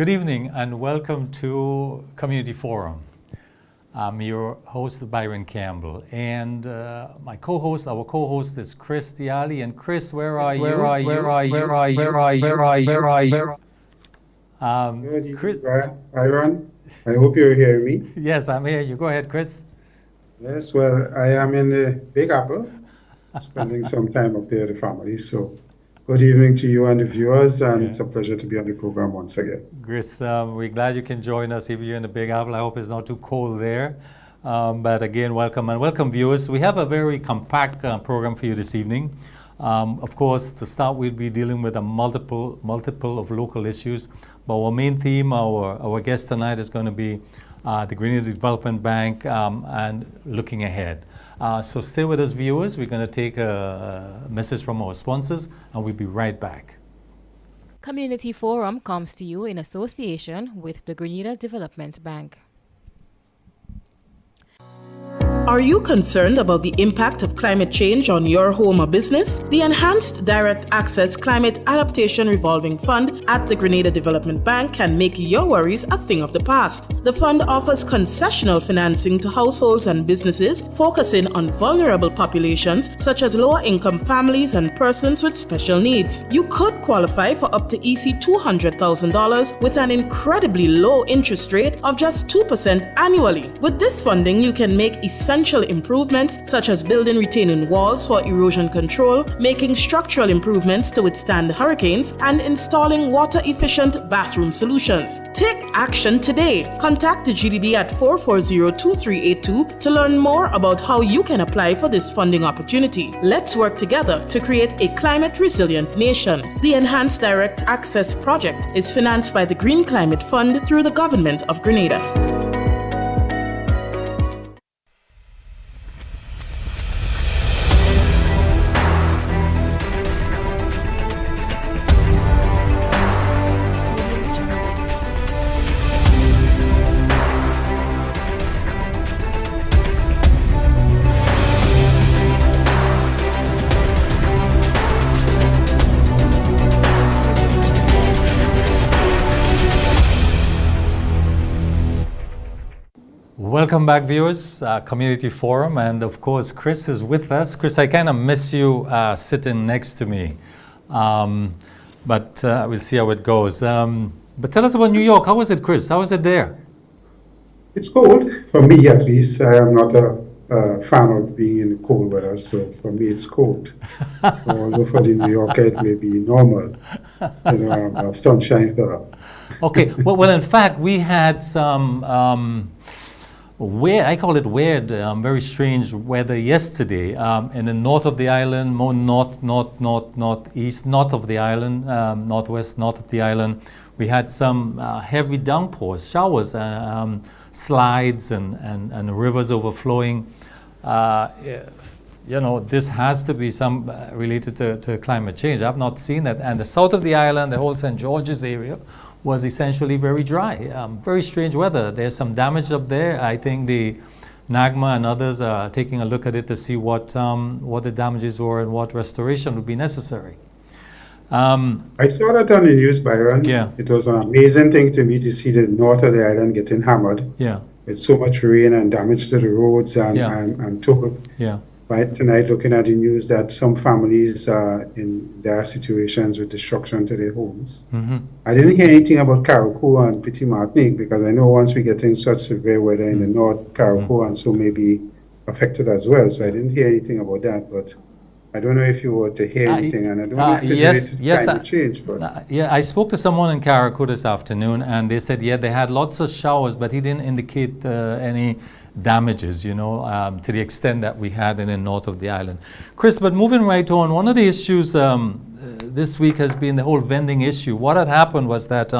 Good evening and welcome to Community Forum. I'm your host, Byron Campbell, and our co-host is Chris Diali. And Chris, where are you? Good evening, Byron. I hope you're hearing me. Yes, I'm here. You go ahead, Chris. Yes, well, I am in the Big Apple, spending some time up there with the family. So, good evening to you and the viewers, and it's a pleasure to be on the program once again. Chris, we're glad you can join us if you're in the Big Apple. I hope it's not too cold there. But again, welcome and welcome, viewers. We have a very compact program for you this evening. Of course, to start, we'll be dealing with a multiple of local issues. But our main theme, our guest tonight is going to be the Grenada Development Bank and looking ahead. So stay with us, viewers. We're going to take a message from our sponsors, and we'll be right back. Community Forum comes to you in association with the Grenada Development Bank. Are you concerned about the impact of climate change on your home or business? The Enhanced Direct Access Climate Adaptation Revolving Fund at the Grenada Development Bank can make your worries a thing of the past. The fund offers concessional financing to households and businesses, focusing on vulnerable populations such as lower-income families and persons with special needs. You could qualify for up to EC $200,000 with an incredibly low interest rate of just 2% annually. With this funding, you can make essential improvements such as building retaining walls for erosion control, making structural improvements to withstand hurricanes, and installing water-efficient bathroom solutions. Take action today. Contact the GDB at 440-2382 to learn more about how you can apply for this funding opportunity. Let's work together to create a climate-resilient nation. The Enhanced Direct Access Project is financed by the Green Climate Fund through the Government of Grenada. Welcome back, viewers, Community Forum, and of course, Chris is with us. Chris, I kind of miss you sitting next to me, but we'll see how it goes. But tell us about New York. How was it, Chris? How was it there? It's cold, for me at least. I am not a fan of being in cold weather, so for me it's cold. Although for the New Yorker it may be normal, sunshine for Okay, well, in fact, we had some I call it weird, very strange weather yesterday in the north of the island, more northeast, north of the island, northwest, north of the island. We had some heavy downpours, showers, slides, and rivers overflowing. This has to be some related to climate change. I've not seen that. And the south of the island, the whole St. George's area, was essentially very dry. Very strange weather. There's some damage up there. I think the NAGMA and others are taking a look at it to see what the damages were and what restoration would be necessary. I saw that on the news, Byron. Yeah. It was an amazing thing to me to see the north of the island getting hammered. Yeah. With so much rain and damage to the roads and total. Yeah. Right tonight, looking at the news that some families are in their situations with destruction to their homes. Mm-hmm. I didn't hear anything about Carriacou and Petit Martinique because I know once we get in such severe weather in the north, Carriacou and so may be affected as well. So I didn't hear anything about that, but I don't know if you were to hear anything, and I don't know if it's related to climate change. But I spoke to someone in Carriacou this afternoon, and they said, they had lots of showers, but he didn't indicate any damages, to the extent that we had in the north of the island. Chris, but moving right on, one of the issues this week has been the whole vending issue. What had happened was that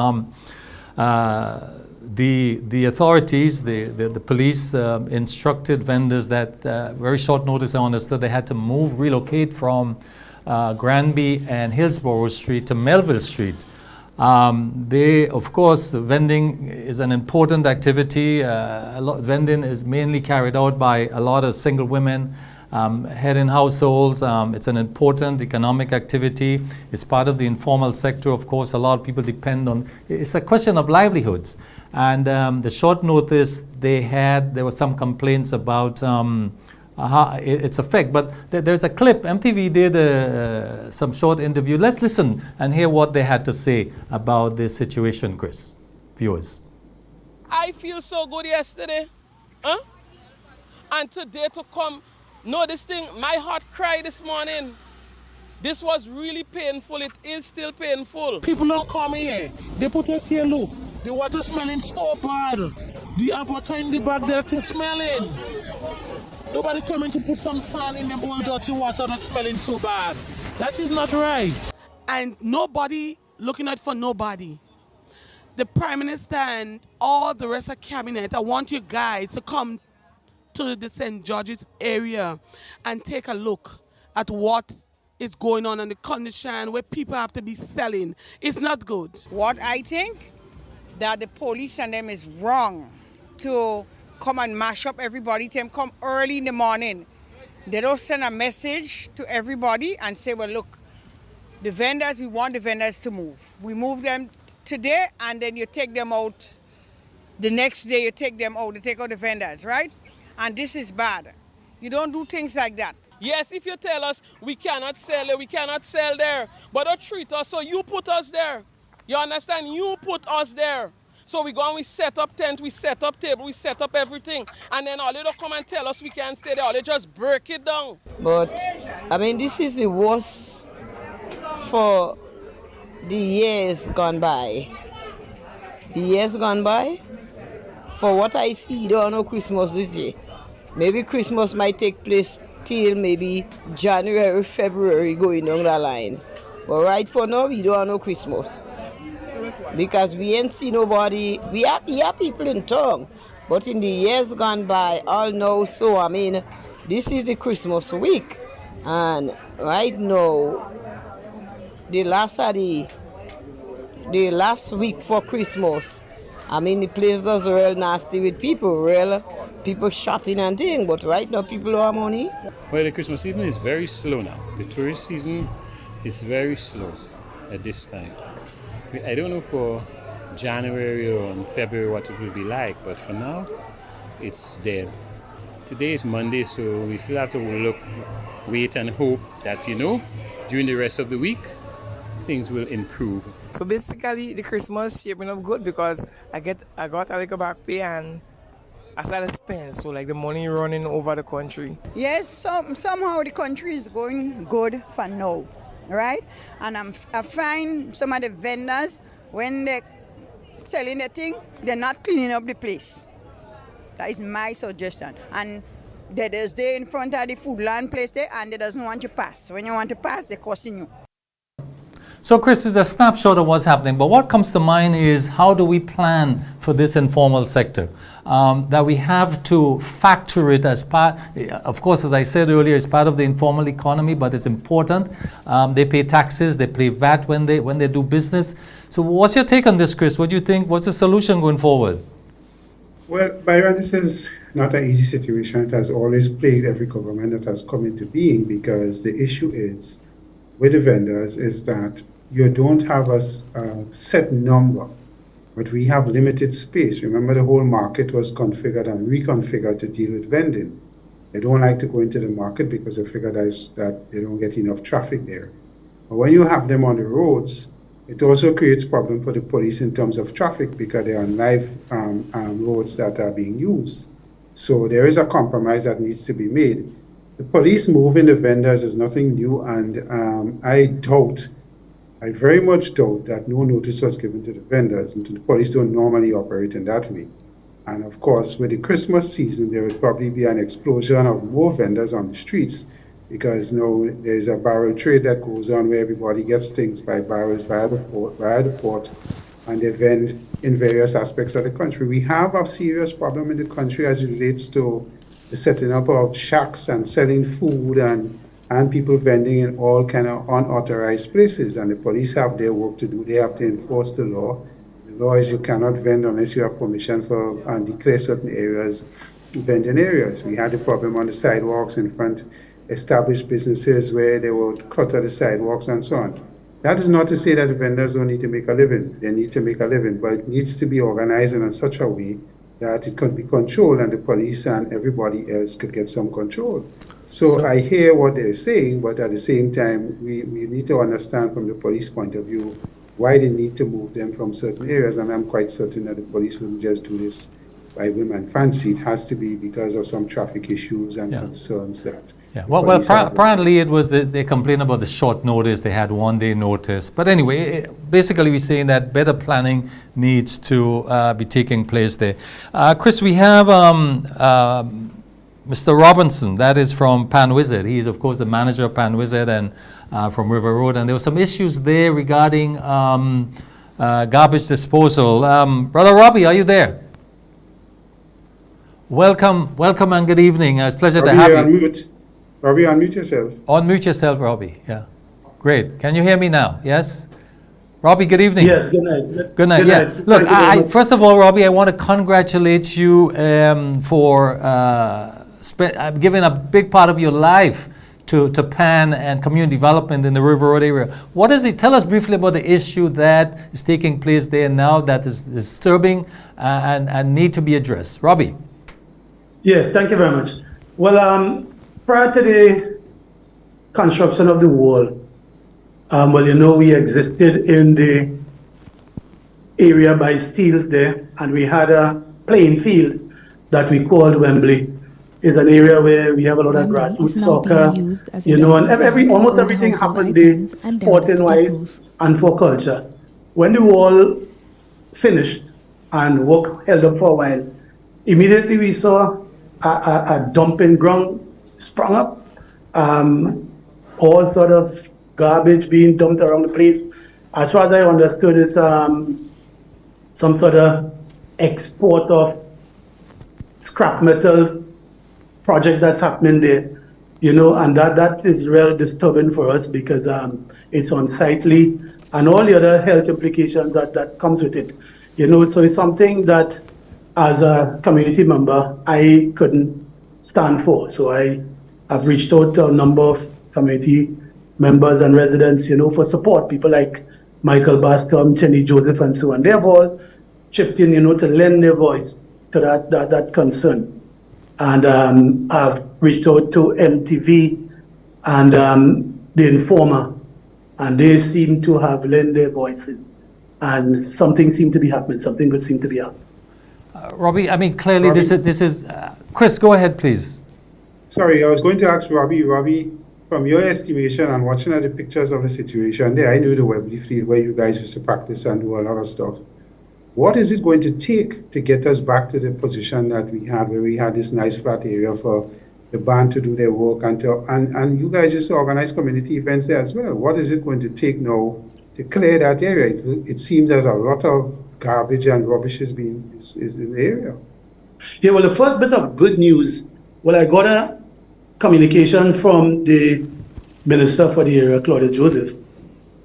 the authorities, the police instructed vendors that very short notice, I understood they had to relocate from Granby and Hillsborough Street to Melville Street. Of course, vending is an important activity. Vending is mainly carried out by a lot of single women head-in households. It's an important economic activity. It's part of the informal sector. Of course, a lot of people depend on. It's a question of livelihoods. And the short notice there were some complaints about its effect. But there's a clip. MTV did some short interview. Let's listen and hear what they had to say about this situation, Chris. Viewers. I feel so good yesterday. And today to come, know this thing, my heart cried this morning. This was really painful. It is still painful. People don't come here. They put us here, look. The water smelling so bad. The apple in the back there is smelling. Nobody coming to put some sand in the old dirty water that's smelling so bad. That is not right. And nobody looking out for nobody. The Prime Minister and all the rest of cabinet, I want you guys to come to the St. George's area and take a look at what is going on in the condition where people have to be selling. It's not good. What I think, that the police and them is wrong to come and mash up everybody, to them come early in the morning. They don't send a message to everybody and say, well, look, the vendors, we want the vendors to move. We move them today and then you take them out. The next day you take them out, you take out the vendors, right? And this is bad. You don't do things like that. Yes, if you tell us we cannot sell it, we cannot sell there, but don't treat us so you put us there. You understand? You put us there. So we go and we set up tent, we set up table, we set up everything. And then all they don't come and tell us we can't stay there, all they just break it down. But, I mean, this is the worst for the years gone by. The years gone by, for what I see, there are no Christmas this year. Maybe Christmas might take place till maybe January, February going down the line. But right for now, we don't have no Christmas. Because we ain't see nobody, we have people in town, but in the years gone by, all know so. I mean, this is the Christmas week, and right now, the last week for Christmas, I mean, the place does real nasty with people shopping and things, but right now people don't have money. Well, the Christmas season is very slow now. The tourist season is very slow at this time. I don't know for January or February what it will be like, but for now, it's dead. Today is Monday, so we still have to wait and hope that, during the rest of the week, things will improve. So basically, the Christmas shaping up good because I got a little back pay and I started to spend, so like the money running over the country. Yes, somehow the country is going good for now. Right? And I find some of the vendors, when they're selling the thing, they're not cleaning up the place. That is my suggestion. And they just stay in front of the Foodland place there and they doesn't want to pass. When you want to pass, they're cussing you. So, Chris, it's a snapshot of what's happening, but what comes to mind is how do we plan for this informal sector? That we have to factor it as part, of course, as I said earlier, it's part of the informal economy, but it's important. They pay taxes, they pay VAT when they do business. So what's your take on this, Chris? What do you think? What's the solution going forward? Well, Byron, this is not an easy situation. It has always plagued every government that has come into being, because the issue is with the vendors is that you don't have a set number, but we have limited space. Remember, the whole market was configured and reconfigured to deal with vending. They don't like to go into the market because they figure that they don't get enough traffic there. But when you have them on the roads, it also creates problem for the police in terms of traffic because they are on live roads that are being used. So there is a compromise that needs to be made. The police moving the vendors is nothing new, and I very much doubt that no notice was given to the vendors, and the police don't normally operate in that way. And of course, with the Christmas season, there will probably be an explosion of more vendors on the streets, because there's a barrel trade that goes on where everybody gets things by barrels via the port, and they vend in various aspects of the country. We have a serious problem in the country as it relates to the setting up of shacks and selling food and people vending in all kind of unauthorized places, and the police have their work to do. They have to enforce the law. The law is you cannot vend unless you have permission and declare certain areas vending areas. We had a problem on the sidewalks in front established businesses where they would clutter the sidewalks and so on. That is not to say that the vendors don't need to make a living. They need to make a living, but it needs to be organized in such a way that it could be controlled and the police and everybody else could get some control. So I hear what they're saying, but at the same time, we need to understand from the police point of view why they need to move them from certain areas. And I'm quite certain that the police wouldn't just do this by whim and fancy. It has to be because of some traffic issues and concerns that. Yeah. Well, apparently it was they complained about the short notice. They had 1 day notice. But anyway, basically we're saying that better planning needs to be taking place there. Chris, we have Mr. Robinson, that is from PanWizard. He is, of course, the manager of PanWizard and from River Road. And there were some issues there regarding garbage disposal. Brother Robbie, are you there? Welcome and good evening. It's a pleasure to have you. Robbie, unmute yourself. Unmute yourself, Robbie. Yeah. Great. Can you hear me now? Yes? Robbie, good evening. Yes, good night. Good night. Yeah. Look, first of all, Robbie, I want to congratulate you for giving a big part of your life to PAN and community development in the River Road area. What is it? Tell us briefly about the issue that is taking place there now that is disturbing and need to be addressed. Robbie. Yeah, thank you very much. Well, prior to the construction of the wall, we existed in the area by Steeles there, and we had a playing field that we called Wembley. It's an area where we have a lot of grassroots soccer, and almost everything happened there, sporting-wise and for culture. When the wall finished and work held up for a while, immediately we saw a dumping ground sprung up, all sort of garbage being dumped around the place. As far as I understood, it's some sort of export of scrap metal project that's happening there, and that is really disturbing for us because it's unsightly and all the other health implications that comes with it, so it's something that as a community member I couldn't stand for. So I have reached out to a number of community members and residents, for support, people like Michael Bascom, Chenny Joseph and so on. They have all chipped in, to lend their voice to that concern. And I've reached out to MTV and the Informer, and they seem to have lent their voices. And something seemed to be happening, something good seemed to be happening. Robbie, I mean, clearly Robbie, this is Chris, go ahead, please. Sorry, I was going to ask Robbie, from your estimation and watching at the pictures of the situation there, I knew the Wembley field where you guys used to practice and do a lot of stuff. What is it going to take to get us back to the position that we had, where we had this nice flat area for the band to do their work and you guys used to organize community events there as well? What is it going to take now to clear that area? It seems there's a lot of garbage and rubbish is in the area. Yeah, well, the first bit of good news, I got a communication from the Minister for the area, Claudia Joseph,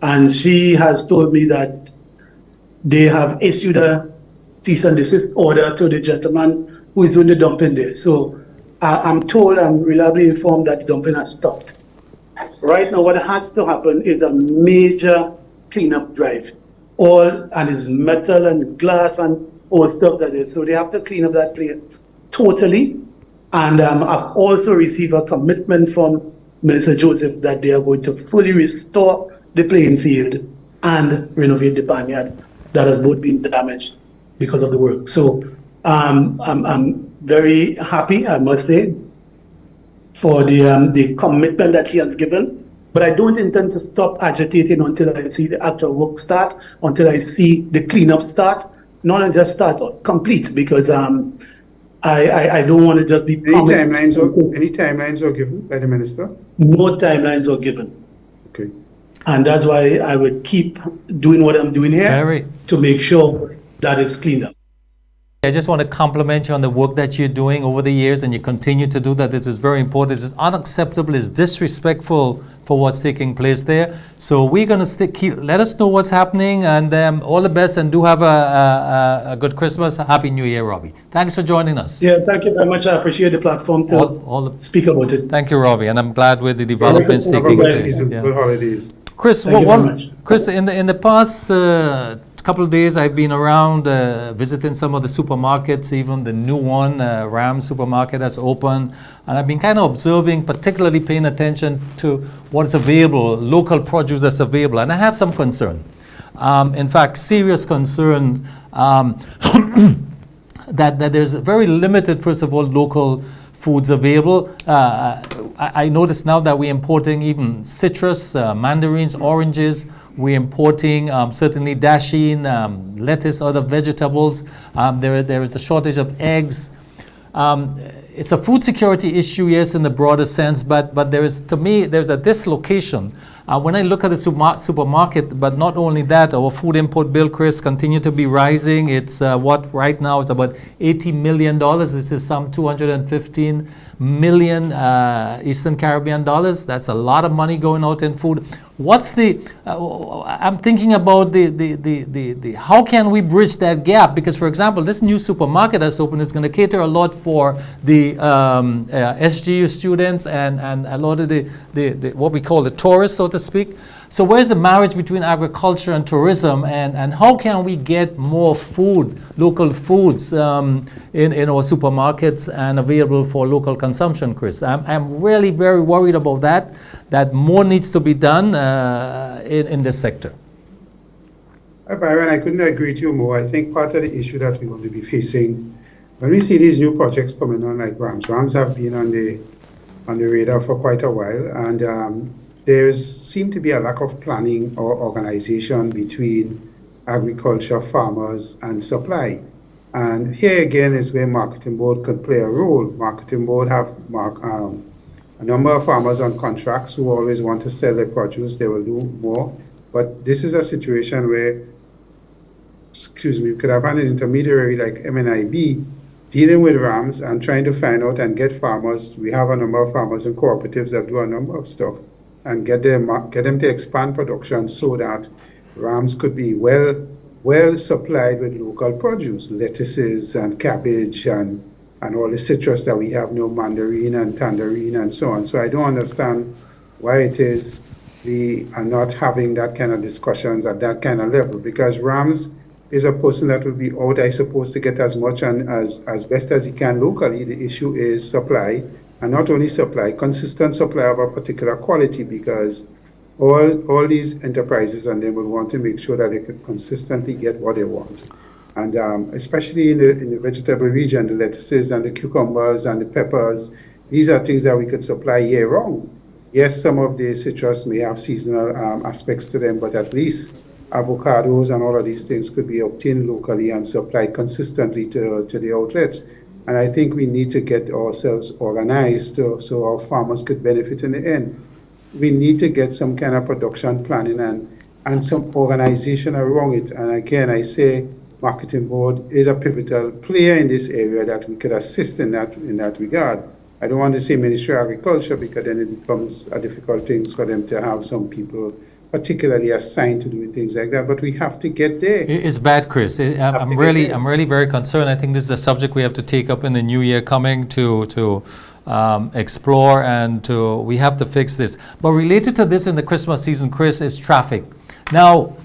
and she has told me that they have issued a cease and desist order to the gentleman who is doing the dumping there. So I'm told, I'm reliably informed that the dumping has stopped. Right now, what has to happen is a major cleanup drive. And it's metal and glass and all stuff that is. So they have to clean up that place totally. And I've also received a commitment from Minister Joseph that they are going to fully restore the playing field and renovate the barnyard that has both been damaged because of the work. So I'm very happy, I must say, for the commitment that she has given. But I don't intend to stop agitating until I see the actual work start, until I see the cleanup start, not just start, complete, because I don't want to just be promised. Any timelines are given by the minister? No timelines are given. Okay. And that's why I will keep doing what I'm doing here to make sure that it's cleaned up. I just want to compliment you on the work that you're doing over the years, and you continue to do that. This is very important. It's unacceptable. It's disrespectful for what's taking place there. So we're going to let us know what's happening, and all the best, and do have a good Christmas. Happy New Year, Robbie. Thanks for joining us. Yeah, thank you very much. I appreciate the platform to speak about it. Thank you, Robbie, and I'm glad with the developments taking place. Good holidays. Chris, Chris, in the past couple of days, I've been around visiting some of the supermarkets, even the new one, Ram supermarket that's open, and I've been kind of observing, particularly paying attention to what's available, local produce that's available, and I have some concern. In fact, serious concern that there's very limited, first of all, local foods available. I notice now that we're importing even citrus, mandarins, oranges. We're importing certainly dasheen, lettuce, other vegetables. There is a shortage of eggs. It's a food security issue, yes, in the broader sense, but there is, to me, there's a dislocation. When I look at the supermarket, but not only that, our food import bill, Chris, continue to be rising. It's what right now is about $80 million. This is some 215 million Eastern Caribbean dollars. That's a lot of money going out in food. What's the? I'm thinking about the how can we bridge that gap? Because, for example, this new supermarket that's open is going to cater a lot for the SGU students and a lot of the what we call the tourists, so to speak. So where's the marriage between agriculture and tourism, and how can we get more food, local foods, in our supermarkets and available for local consumption, Chris? I'm really very worried about that more needs to be done in this sector. Byron, I couldn't agree with you more. I think part of the issue that we're going to be facing when we see these new projects coming on like Rams have been on the radar for quite a while, and there seems to be a lack of planning or organization between agriculture, farmers, and supply. And here again is where Marketing Board could play a role. Marketing Board have a number of farmers on contracts who always want to sell their produce. They will do more. But this is a situation where, we could have an intermediary like MNIB dealing with Rams and trying to find out and get farmers. We have a number of farmers and cooperatives that do a number of stuff, and get them to expand production so that Rams could be well supplied with local produce, lettuces and cabbage and all the citrus that we have, mandarin and tangerine and so on. So I don't understand why it is we are not having that kind of discussions at that kind of level, because Rams is a person that will be out, I suppose, to get as much and as best as he can locally. The issue is supply, and not only supply, consistent supply of a particular quality, because all these enterprises and they will want to make sure that they can consistently get what they want. And especially in the vegetable region, the lettuces and the cucumbers and the peppers, these are things that we could supply year round. Yes, some of the citrus may have seasonal aspects to them, but at least avocados and all of these things could be obtained locally and supplied consistently to the outlets. And I think we need to get ourselves organized so our farmers could benefit in the end. We need to get some kind of production planning and some organization around it. And again, I say Marketing Board is a pivotal player in this area that we could assist in that regard. I don't want to say Ministry of Agriculture, because then it becomes a difficult thing for them to have some people particularly assigned to doing things like that, but we have to get there. It's bad, Chris. I'm really very concerned. I think this is a subject we have to take up in the new year coming to explore, and we have to fix this. But related to this in the Christmas season, Chris, is traffic. Now,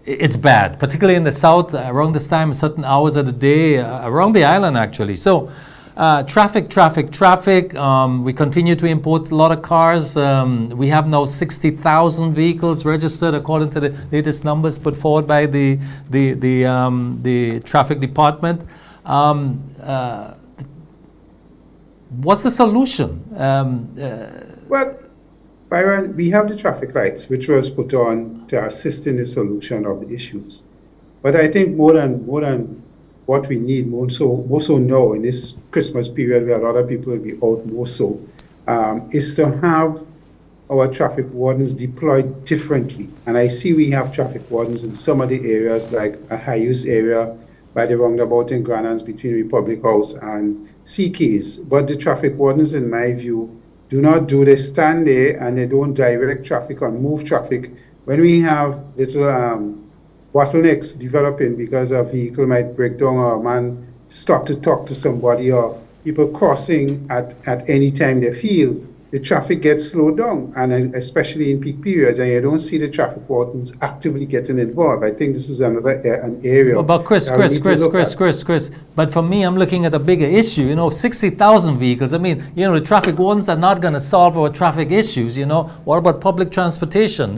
it's bad, particularly in the south around this time, certain hours of the day, around the island actually. So traffic. We continue to import a lot of cars. We have now 60,000 vehicles registered according to the latest numbers put forward by the traffic department. What's the solution? Well, Byron, we have the traffic lights, which was put on to assist in the solution of the issues. But I think more than what we need, more so now in this Christmas period where a lot of people will be out more so, is to have our traffic wardens deployed differently. And I see we have traffic wardens in some of the areas, like a high-use area by the roundabout in Granans between Republic House and Sea Keys. But the traffic wardens, in my view, do not do, they stand there and they don't direct traffic or move traffic. When we have little bottlenecks developing because a vehicle might break down or a man stop to talk to somebody or people crossing at any time they feel, the traffic gets slowed down, and especially in peak periods, and you don't see the traffic wardens actively getting involved. I think this is an area. But Chris, but for me, I'm looking at a bigger issue. You know, 60,000 vehicles. I mean, you know, the traffic wardens are not going to solve our traffic issues. You know, what about public transportation?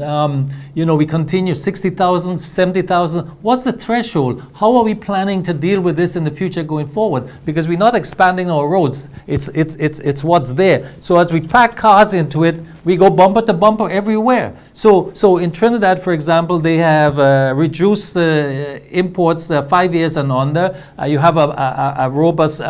You know, we continue 60,000, 70,000. What's the threshold? How are we planning to deal with this in the future going forward? Because we're not expanding our roads. It's what's there. So as we pack cars into it, we go bumper to bumper everywhere. So in Trinidad, for example, they have reduced imports 5 years and under. You have a robust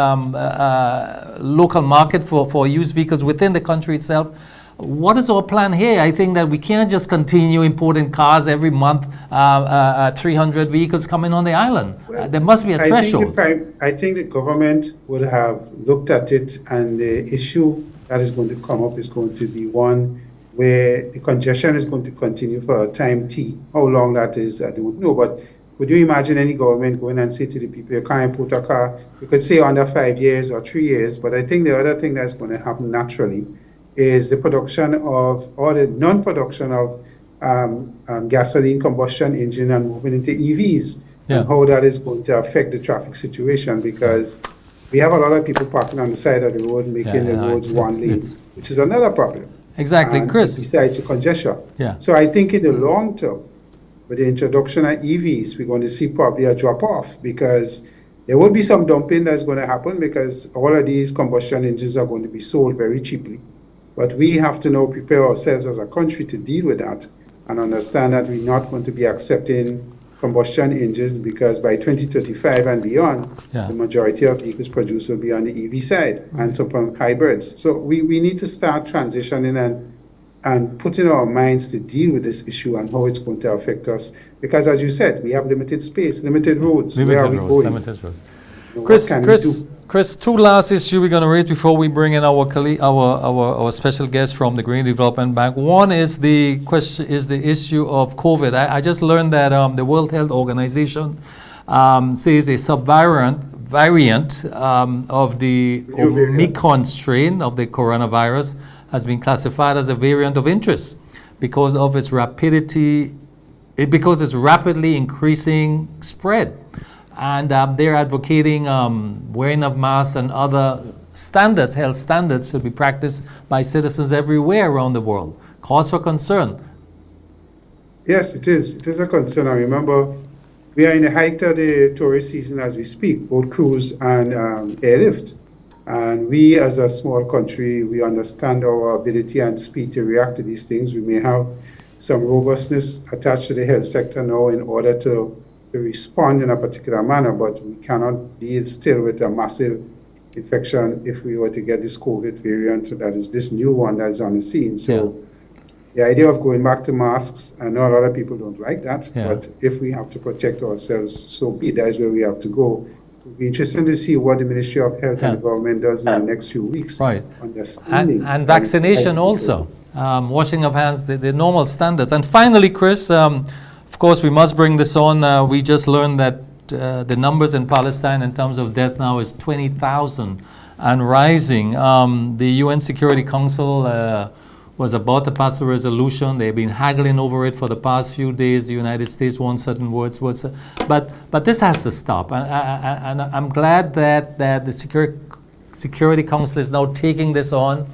local market for used vehicles within the country itself. What is our plan here? I think that we can't just continue importing cars every month, 300 vehicles coming on the island. There must be a threshold. I think the government would have looked at it, and the issue that is going to come up is going to be one where the congestion is going to continue for a time T. How long that is, I don't know. But would you imagine any government going and say to the people, you can't import a car? You could say under 5 years or 3 years. But I think the other thing that's going to happen naturally is the production of, or the non-production of gasoline combustion engine and moving into EVs, and how that is going to affect the traffic situation, because we have a lot of people parking on the side of the road, making the roads one lane, which is another problem. Exactly, and Chris. Besides the congestion. Yeah. So I think in the long term, with the introduction of EVs, we're going to see probably a drop-off, because there will be some dumping that's going to happen, because all of these combustion engines are going to be sold very cheaply. But we have to now prepare ourselves as a country to deal with that and understand that we're not going to be accepting combustion engines, because by 2035 and beyond, the majority of vehicles produced will be on the EV side and some hybrids. So we need to start transitioning and putting our minds to deal with this issue and how it's going to affect us. Because as you said, we have limited space, limited roads. Limited roads. Chris, two last issues we're going to raise before we bring in our special guest from the Green Development Bank. One is the issue of COVID. I just learned that the World Health Organization says a subvariant of the Omicron strain of the coronavirus has been classified as a variant of interest because of its rapidly increasing spread. And they're advocating wearing of masks and other standards, health standards, should be practiced by citizens everywhere around the world. Cause for concern. Yes, it is. It is a concern. I remember we are in the height of the tourist season as we speak, both cruise and airlift. And we, as a small country, we understand our ability and speed to react to these things. We may have some robustness attached to the health sector now in order to respond in a particular manner, but we cannot deal still with a massive infection if we were to get this COVID variant, that is this new one that's on the scene. So the idea of going back to masks, I know a lot of people don't like that, but if we have to protect ourselves, so be it. That is where we have to go. It'll be interesting to see what the Ministry of Health and the government does in the next few weeks. Right. Understanding and vaccination also. Washing of hands, the normal standards. And finally, Chris, of course, we must bring this on. We just learned that the numbers in Palestine in terms of death now is 20,000 and rising. The UN Security Council was about to pass a resolution. They've been haggling over it for the past few days. The United States wants certain words. But this has to stop. And I'm glad that the Security Council is now taking this on.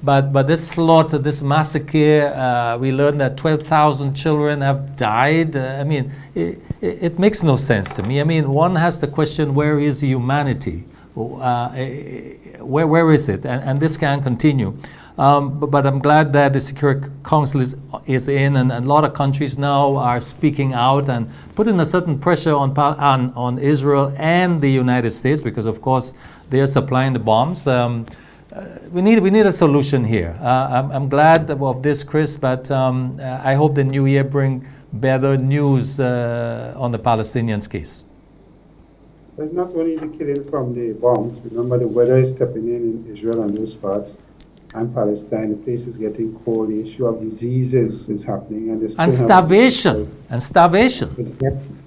But this slaughter, this massacre, we learned that 12,000 children have died. I mean, it makes no sense to me. I mean, one has to question, where is humanity? Where is it? And this can't continue. But I'm glad that the Security Council is in, and a lot of countries now are speaking out and putting a certain pressure on Israel and the United States, because of course they are supplying the bombs. We need a solution here. I'm glad of this, Chris, but I hope the new year bring better news on the Palestinians' case. There's not only the killing from the bombs. Remember, the weather is stepping in Israel and those parts. and Palestine, the place is getting cold. The issue of diseases is happening, and And starvation. And starvation.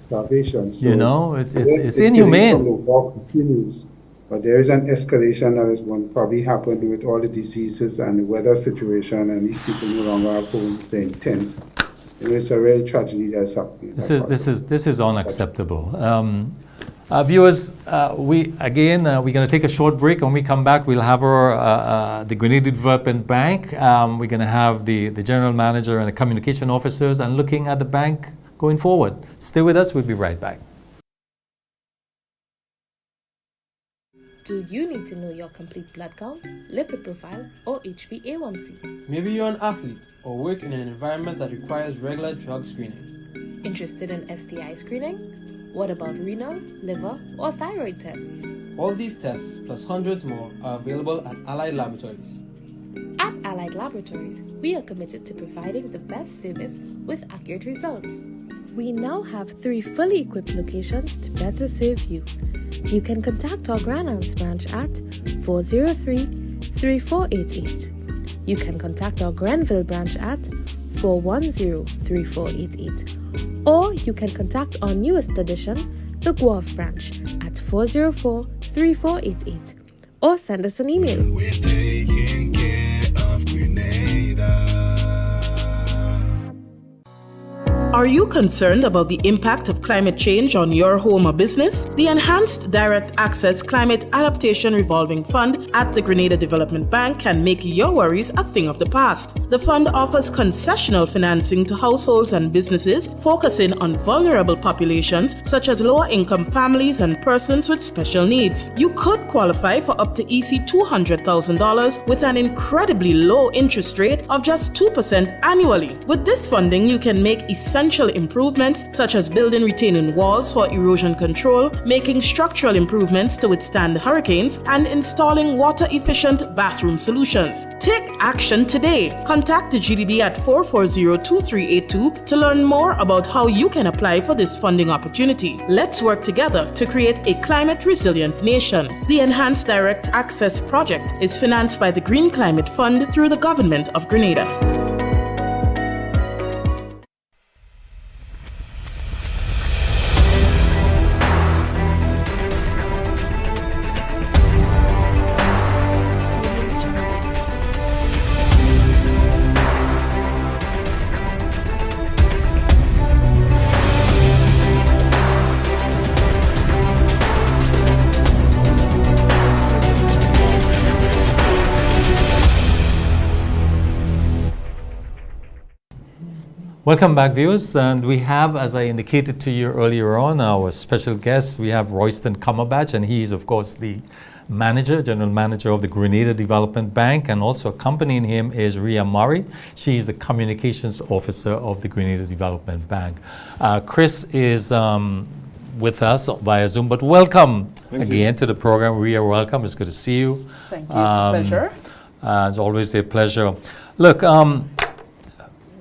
Starvation. So You know, it's yes, the killing inhumane. from the war continues, but there is an escalation that is going to probably happen with all the diseases and the weather situation, and these people no longer have homes. They're in tents. You know, it's a real tragedy that's happening. This is unacceptable. Viewers, we're going to take a short break. When we come back, we'll have the Grenada Development Bank. We're going to have the general manager and the communication officers, and looking at the bank going forward. Stay with us. We'll be right back. Do you need to know your complete blood count, lipid profile, or HbA1c? Maybe you're an athlete or work in an environment that requires regular drug screening. Interested in STI screening? What about renal, liver, or thyroid tests? All these tests, plus hundreds more, are available at Allied Laboratories. At Allied Laboratories, we are committed to providing the best service with accurate results. We now have 3 fully equipped locations to better serve you. You can contact our Grand Anse branch at 403-3488. You can contact our Grenville branch at 410-3488. Or you can contact our newest addition, the Guelph branch, at 404-3488. Or send us an email. We're taking care of Grenada. Are you concerned about the impact of climate change on your home or business? The Enhanced Direct Access Climate Adaptation Revolving Fund at the Grenada Development Bank can make your worries a thing of the past. The fund offers concessional financing to households and businesses, focusing on vulnerable populations such as lower-income families and persons with special needs. You could qualify for up to EC $200,000 with an incredibly low interest rate of just 2% annually. With this funding, you can make essential improvements such as building retaining walls for erosion control, making structural improvements to withstand hurricanes, and installing water-efficient bathroom solutions. Take action today. Contact the GDB at 440-2382 to learn more about how you can apply for this funding opportunity. Let's work together to create a climate-resilient nation. The Enhanced Direct Access project is financed by the Green Climate Fund through the Government of Grenada. Welcome back, viewers, and we have, as I indicated to you earlier on, our special guest. We have Royston Cumberbatch, and he is, of course, the general manager of the Grenada Development Bank, and also accompanying him is Ria Murray. She is the communications officer of the Grenada Development Bank. Chris is with us via Zoom, but welcome again to the program. Ria, welcome. It's good to see you. Thank you. It's a pleasure. It's always a pleasure. Look,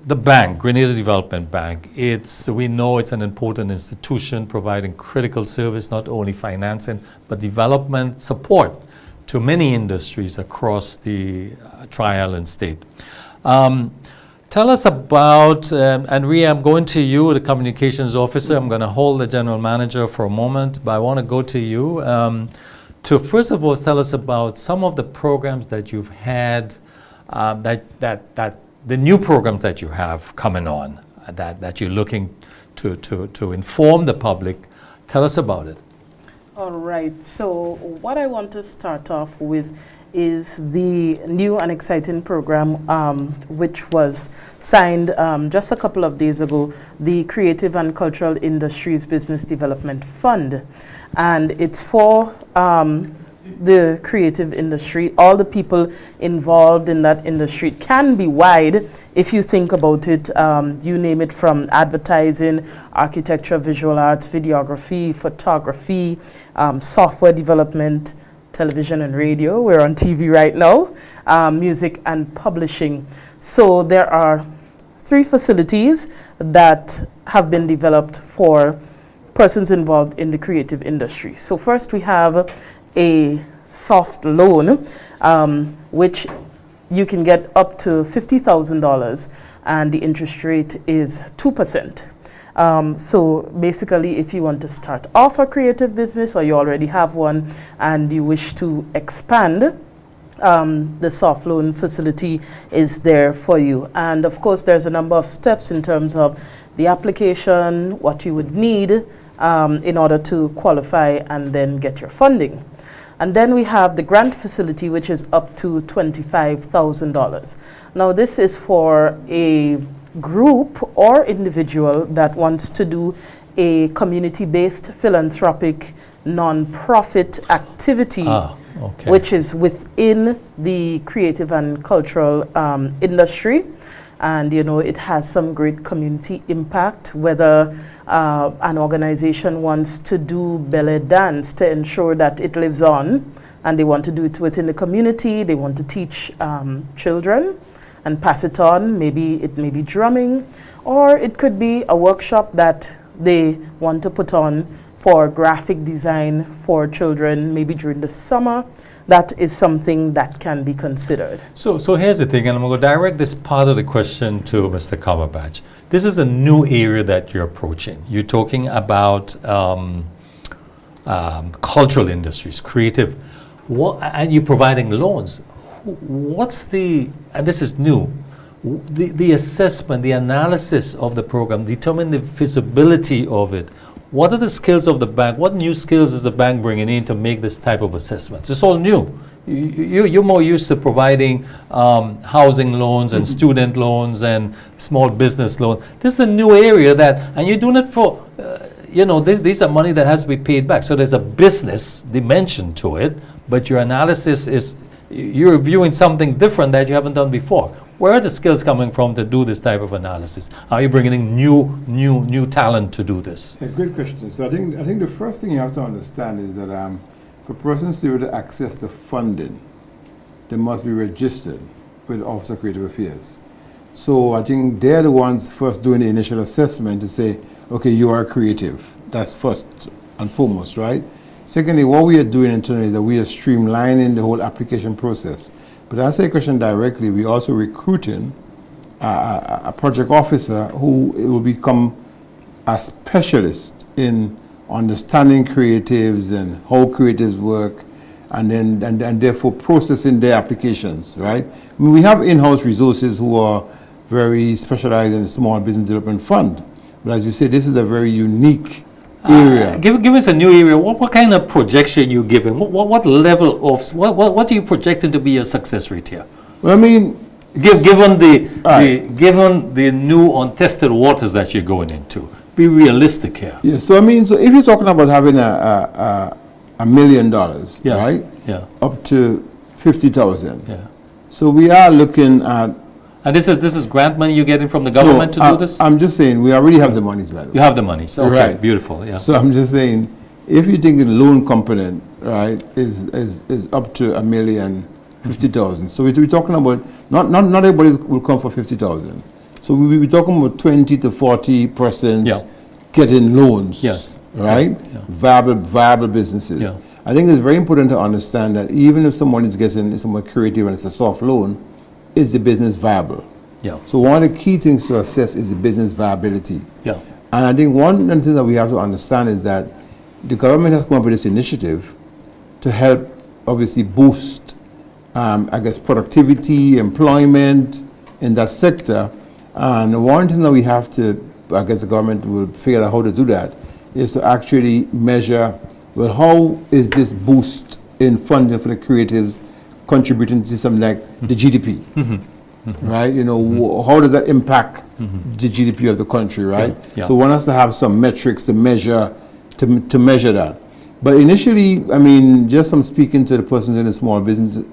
the bank, Grenada Development Bank, we know it's an important institution providing critical service, not only financing, but development support to many industries across the Tri-Island state. Tell us about, and Ria, I'm going to you, the communications officer. I'm going to hold the general manager for a moment, but I want to go to you to first of all tell us about some of the programs that you've had, the new programs that you have coming on, that you're looking to inform the public. Tell us about it. All right. So what I want to start off with is the new and exciting program, which was signed just a couple of days ago, the Creative and Cultural Industries Business Development Fund. And it's for the creative industry. All the people involved in that industry. It can be wide if you think about it. You name it, from advertising, architecture, visual arts, videography, photography, software development, television and radio. We're on TV right now. Music and publishing. So there are 3 facilities that have been developed for persons involved in the creative industry. So first we have a soft loan, which you can get up to $50,000, and the interest rate is 2%. So basically, if you want to start off a creative business or you already have one and you wish to expand, the soft loan facility is there for you. And of course, there's a number of steps in terms of the application, what you would need in order to qualify and then get your funding. And then we have the grant facility, which is up to $25,000. Now, this is for a group or individual that wants to do a community-based philanthropic non-profit activity, which is within the creative and cultural industry. And, you know, it has some great community impact, whether an organization wants to do belly dance to ensure that it lives on, and they want to do it within the community, they want to teach children and pass it on. Maybe it may be drumming, or it could be a workshop that they want to put on for graphic design for children, maybe during the summer. That is something that can be considered. So here's the thing, and I'm going to direct this part of the question to Mr. Cumberbatch. This is a new area that you're approaching. You're talking about cultural industries, creative, and you're providing loans. What's the, and this is new, the assessment, the analysis of the program, determine the feasibility of it. What are the skills of the bank? What new skills is the bank bringing in to make this type of assessments? It's all new. You're more used to providing housing loans and student loans and small business loans. This is a new area and you're doing it for, these are money that has to be paid back. So there's a business dimension to it, but your analysis is, you're viewing something different that you haven't done before. Where are the skills coming from to do this type of analysis? Are you bringing in new talent to do this? A good question. So I think the first thing you have to understand is that for persons to be able to access the funding, they must be registered with the Office of Creative Affairs. So I think they're the ones first doing the initial assessment to say, okay, you are creative. That's first and foremost, right? Secondly, what we are doing internally is that we are streamlining the whole application process. But to answer your question directly, we're also recruiting a project officer who will become a specialist in understanding creatives and how creatives work, and therefore processing their applications, right? I mean, we have in-house resources who are very specialized in the Small Business Development Fund. But as you say, this is a very unique area. Give us a new area. What kind of projection you giving? What level of what are you projecting to be your success rate here? Well, I mean, given the new untested waters that you're going into, be realistic here. Yeah. So I mean, so if you're talking about having $1 million, right? Yeah. Up to 50,000. Yeah. So we are looking at. And this is grant money you're getting from the government to do this? I'm just saying we already have the monies, by the way. You have the monies. Okay, right. Beautiful. Yeah. So I'm just saying, if you think the loan component, right, is up to $1,050,000. So we're talking about not everybody will come for 50,000. So we'll be talking about 20 to 40% getting loans. Yes. Right. Yeah. Viable businesses. Yeah. I think it's very important to understand that even if someone is getting someone creative and it's a soft loan, is the business viable? Yeah. So one of the key things to assess is the business viability. Yeah. And I think one thing that we have to understand is that the government has come up with this initiative to help obviously boost, productivity, employment in that sector. And one thing that we have to, the government will figure out how to do that, is to actually measure, well, how is this boost in funding for the creatives contributing to something like the GDP, right? How does that impact the GDP of the country, right? Yeah. So one has to have some metrics to measure that. But initially, I mean, just from speaking to the persons in the small business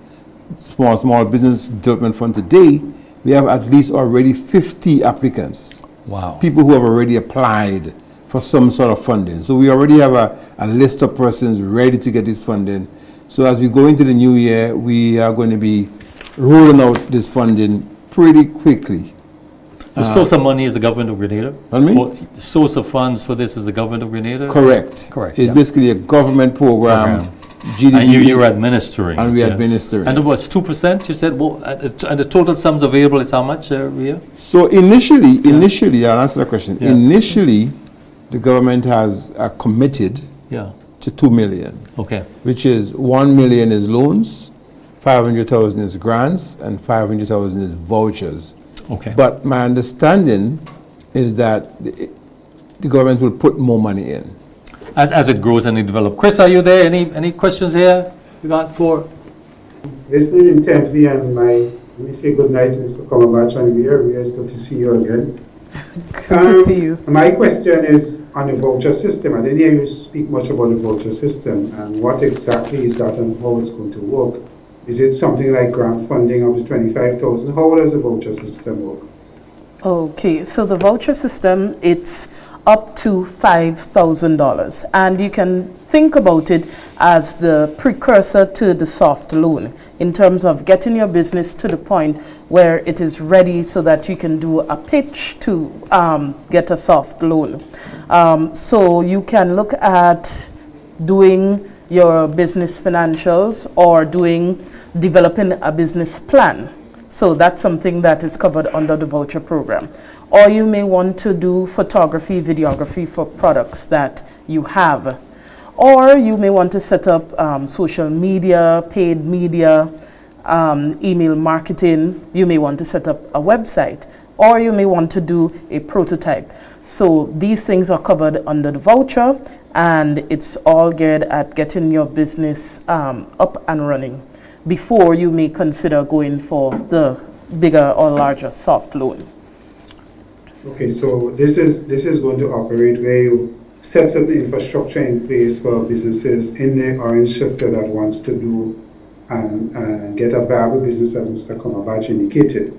development fund today, we have at least already 50 applicants. Wow. People who have already applied for some sort of funding. So we already have a list of persons ready to get this funding. So as we go into the new year, we are going to be rolling out this funding pretty quickly. The source of money is the government of Grenada? Pardon me? The source of funds for this is the government of Grenada? Correct. Correct. It's basically a government program GDP. And you were administering. And it, we yeah. administering. And it was 2%, you said, well, and the total sums available is how much, Ria? So initially, I'll answer the question. Yeah. Initially, the government has committed to 2 million. Okay. Which is 1 million is loans, 500,000 is grants, and 500,000 is vouchers. Okay. But my understanding is that the government will put more money in. As it grows and it develops. Chris, are you there? Any questions here you got for? Listening intently, and let me say good night to Mr. Komabach and Ria. Ria, it's good to see you again. Good to see you. My question is on the voucher system. I didn't hear you speak much about the voucher system and what exactly is that and how it's going to work. Is it something like grant funding of the 25,000? How does the voucher system work? Okay, so the voucher system, it's up to $5,000, and you can think about it as the precursor to the soft loan in terms of getting your business to the point where it is ready so that you can do a pitch to get a soft loan. So you can look at doing your business financials or developing a business plan. So that's something that is covered under the voucher program. Or you may want to do photography, videography for products that you have. Or you may want to set up social media, paid media, email marketing. You may want to set up a website. Or you may want to do a prototype. So these things are covered under the voucher, and it's all geared at getting your business up and running before you may consider going for the bigger or larger soft loan. Okay, so this is going to operate where you set up the infrastructure in place for businesses in the orange sector that wants to do and get a viable business, as Mr. Komabach indicated.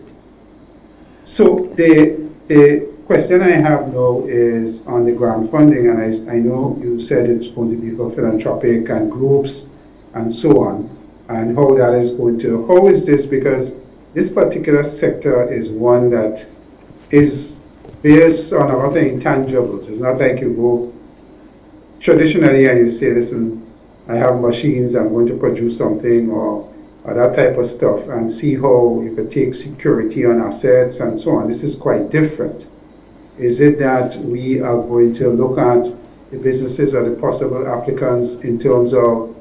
So the question I have now is on the grant funding, and I know you said it's going to be for philanthropic and groups and so on, and how that is going to, how is this, because this particular sector is one that is based on a lot of intangibles. It's not like you go traditionally and you say, listen, I have machines, I'm going to produce something, or that type of stuff, and see how you could take security on assets and so on. This is quite different. Is it that we are going to look at the businesses or the possible applicants in terms of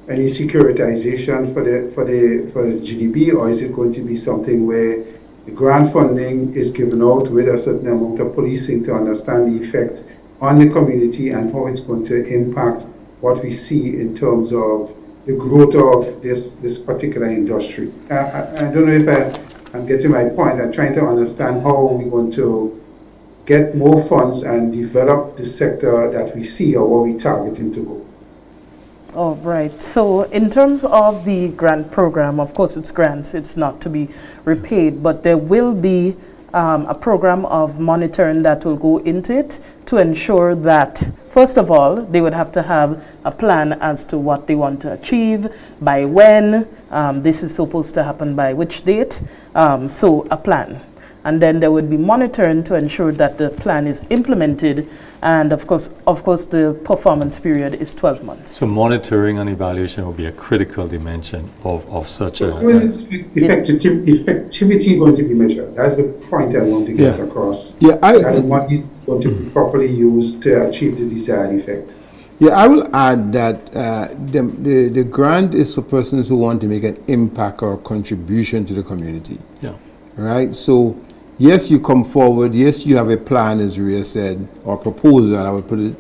any securitization for the GDP, or is it going to be something where the grant funding is given out with a certain amount of policing to understand the effect on the community and how it's going to impact what we see in terms of the growth of this particular industry? I don't know if I'm getting my point. I'm trying to understand how we're going to get more funds and develop the sector that we see or where we're targeting to go. Oh, right. So in terms of the grant program, of course it's grants, it's not to be repaid, but there will be a program of monitoring that will go into it to ensure that, first of all, they would have to have a plan as to what they want to achieve, by when, this is supposed to happen by which date, so a plan. And then there would be monitoring to ensure that the plan is implemented, and of course the performance period is 12 months. So monitoring and evaluation will be a critical dimension of such a... How is effectivity going to be measured? That's the point I want to get across. Yeah, that money is going to be properly used to achieve the desired effect. Yeah, I will add that the grant is for persons who want to make an impact or a contribution to the community. Yeah. Right? So yes, you come forward. Yes, you have a plan, as Ria said, or proposal, I would put it.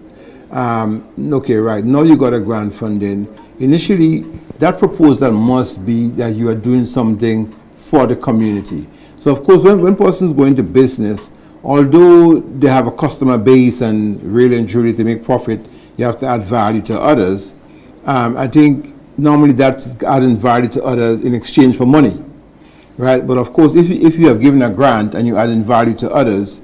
Okay, right. Now you got a grant funding. Initially, that proposal must be that you are doing something for the community. So, of course, when persons go into business, although they have a customer base and really and truly to make profit, you have to add value to others. I think normally that's adding value to others in exchange for money. Right, but of course, if you have given a grant and you're adding value to others,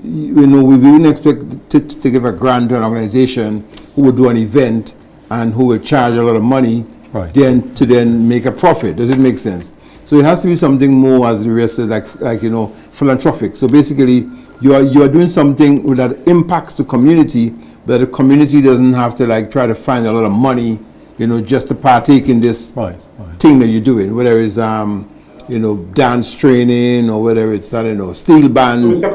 we wouldn't expect to give a grant to an organization who would do an event and who will charge a lot of money, right, then make a profit. Does it make sense? So it has to be something more, as the rest said, like philanthropic. So basically, you are doing something that impacts the community, but the community doesn't have to try to find a lot of money just to partake in this thing that you're doing, whether it's dance training or whether it's steel band. Mr.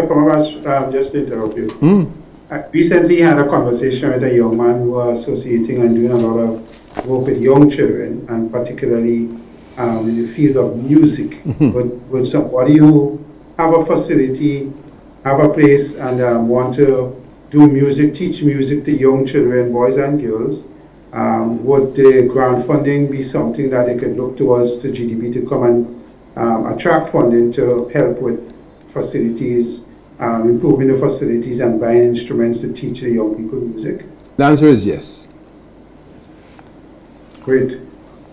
Kamaras, just to interrupt you. I recently had a conversation with a young man who was associating and doing a lot of work with young children, and particularly in the field of music. With somebody who have a facility, have a place, and want to do music, teach music to young children, boys and girls, would the grant funding be something that they could look towards the GDB to come and attract funding to help with facilities, improving the facilities and buying instruments to teach the young people music? The answer is yes. Great.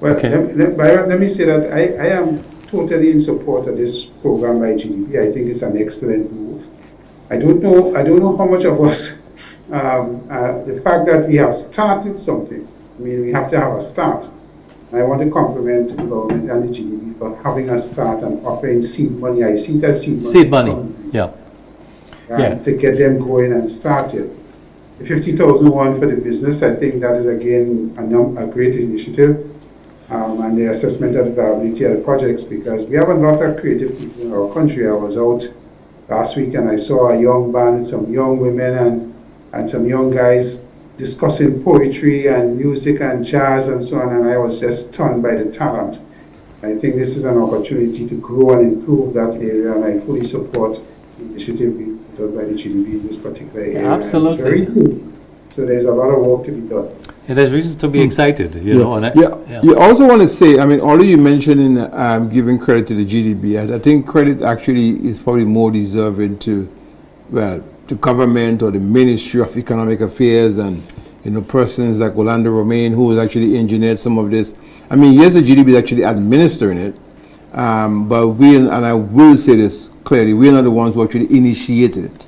Well, let me say that I am totally in support of this program by GDB. I think it's an excellent move. I don't know how much of us, the fact that we have started something, I mean, we have to have a start. I want to compliment the government and the GDB for having a start and offering seed money. I see it as seed money. Seed money, yeah. To get them going and started. The 50,000 won for the business, I think that is again a great initiative, and the assessment of the viability of the projects, because we have a lot of creative people in our country. I was out last week and I saw a young band, some young women and some young guys discussing poetry and music and jazz and so on, and I was just stunned by the talent. I think this is an opportunity to grow and improve that area, and I fully support the initiative being done by the GDB in this particular area. Absolutely. It's very cool. So there's a lot of work to be done. And there's reasons to be excited, you know. And You also want to say, I mean, although you mentioned in giving credit to the GDB, I think credit actually is probably more deserving to, the government or the Ministry of Economic Affairs and, persons like Orlando Romain, who has actually engineered some of this. I mean, yes, the GDB is actually administering it, but and I will say this clearly, we're not the ones who actually initiated it.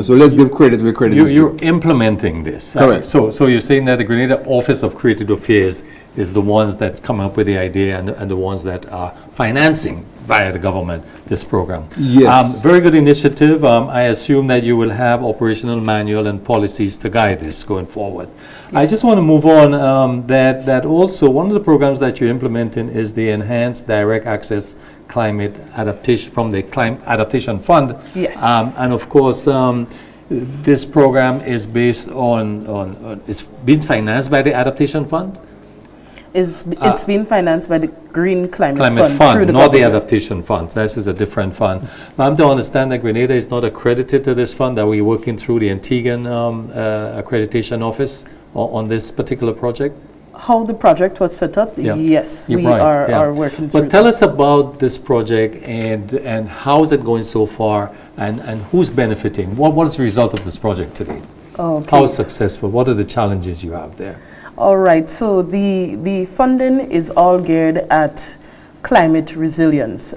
So let's give credit where credit is due. You're implementing this. Correct. So you're saying that the Grenada Office of Creative Affairs is the ones that come up with the idea and the ones that are financing via the government this program. Yes. Very good initiative. I assume that you will have operational manual and policies to guide this going forward. Yes. I just want to move on that also one of the programs that you're implementing is the Enhanced Direct Access Climate Adaptation from the Climate Adaptation Fund. Yes. And of course, this program is based on it's been financed by the Adaptation Fund? It's been financed by the Green Climate Fund, through the not the government. Adaptation Fund. This is a different fund. I'm to understand that Grenada is not accredited to this fund, that we're working through the Antiguan Accreditation Office on this particular project? How the project was set up? Yes, we are working through But tell us about this project and how is it going so far and who's benefiting? What is the result of this project today? Okay. How successful? What are the challenges you have there? All right, so the funding is all geared at climate resilience,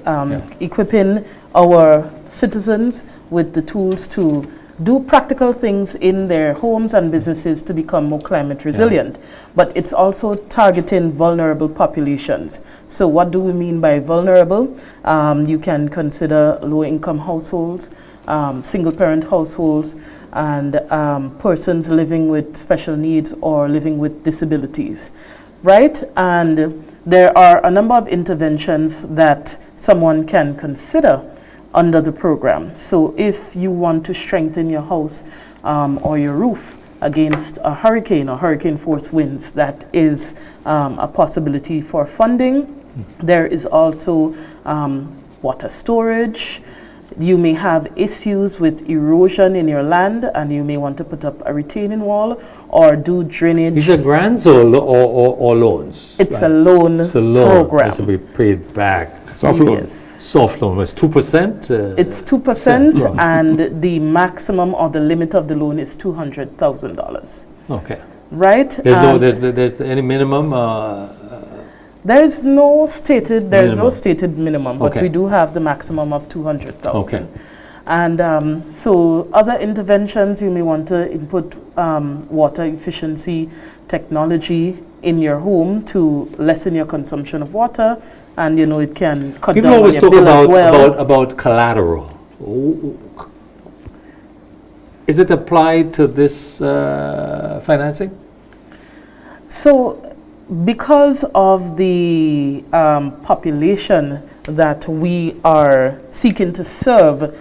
equipping our citizens with the tools to do practical things in their homes and businesses to become more climate resilient. But it's also targeting vulnerable populations. So what do we mean by vulnerable? You can consider low-income households, single-parent households, and persons living with special needs or living with disabilities, right? And there are a number of interventions that someone can consider under the program. So if you want to strengthen your house or your roof against a hurricane or hurricane force winds, that is a possibility for funding. There is also water storage. You may have issues with erosion in your land and you may want to put up a retaining wall or do drainage. These are grants or loans? It's a loan program. It's to be paid back. Soft loan. Yes. Soft loan was 2%? It's 2% and the maximum or the limit of the loan is $200,000. Okay. Right? There's any minimum? There is no stated minimum, but Okay. we do have the maximum of 200,000. Okay. And so other interventions, you may want to input water efficiency technology in your home to lessen your consumption of water, and it can cut People down always on your talk bill as well. about collateral. Is it applied to this financing? So, because of the population that we are seeking to serve,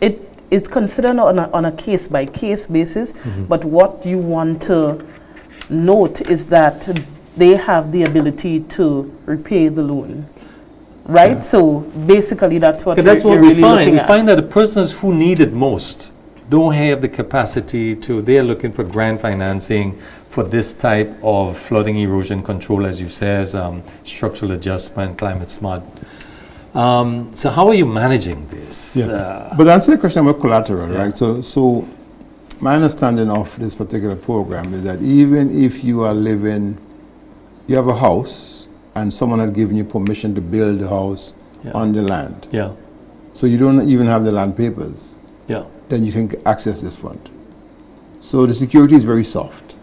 it is considered on a case-by-case basis, but what you want to note is that they have the ability to repay the loan. Right? Yeah. So basically that's what that's what we really find. We at. find that the persons who need it most don't have the capacity to, they're looking for grant financing for this type of flooding erosion control, as you said, structural adjustment, climate smart. So how are you managing this? Yeah. But answer the question about collateral, right? So my understanding of this particular program is that even if you are living, you have a house and someone had given you permission to build the house on the land. Yeah. So you don't even have the land papers. Yeah. Then you can access this fund. So the security is very soft.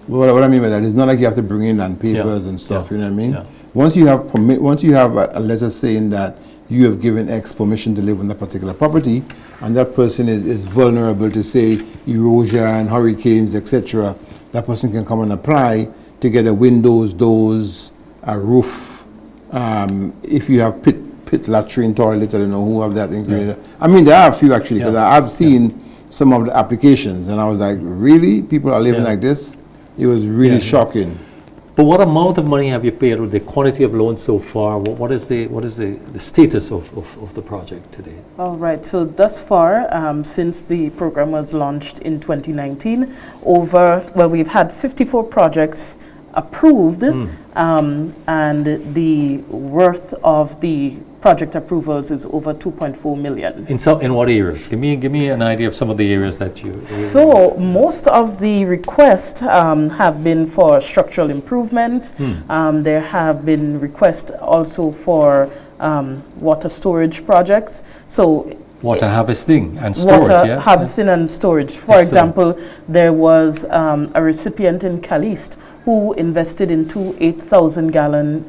What I mean by that is not like you have to bring in land papers and stuff, you know what I mean? Yeah. Once you have a letter saying that you have given X permission to live on that particular property, and that person is vulnerable to, say, erosion, hurricanes, etc., that person can come and apply to get a windows, doors, a roof. If you have pit latrine, toilet, I don't know who have that included. I mean, there are a few actually, because I've seen some of the applications, and I was like, really? People are living like this? It was really shocking. But what amount of money have you paid, or the quantity of loans so far? What is the status of the project today? All right. So thus far, since the program was launched in 2019, we've had 54 projects approved, and the worth of the project approvals is over 2.4 million. In what areas? Give me an idea of some of the areas that you. So most of the requests have been for structural improvements. There have been requests also for water storage projects. So water harvesting and storage. Water harvesting and storage. For example, there was a recipient in Caliste who invested in 2 8,000-gallon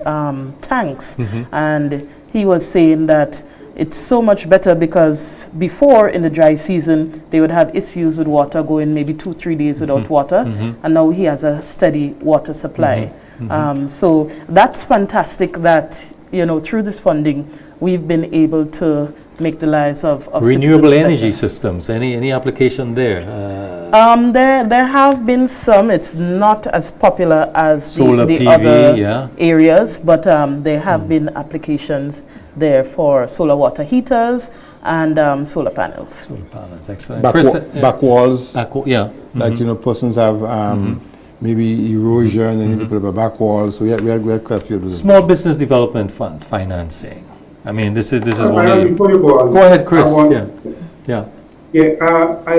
tanks, and he was saying that it's so much better because before, in the dry season, they would have issues with water, going maybe 2-3 days without water, and now he has a steady water supply. So that's fantastic that, through this funding, we've been able to make the lives of renewable energy systems. Any application there? There have been some. It's not as popular as solar the PV, other areas, but there have been applications there for solar water heaters and solar panels. Solar panels, excellent. Back walls. Like persons have maybe erosion and need to put up a back wall. So we had quite a few of those. Small Business Development Fund financing. I mean, this is one of before you go on, go ahead, Chris. I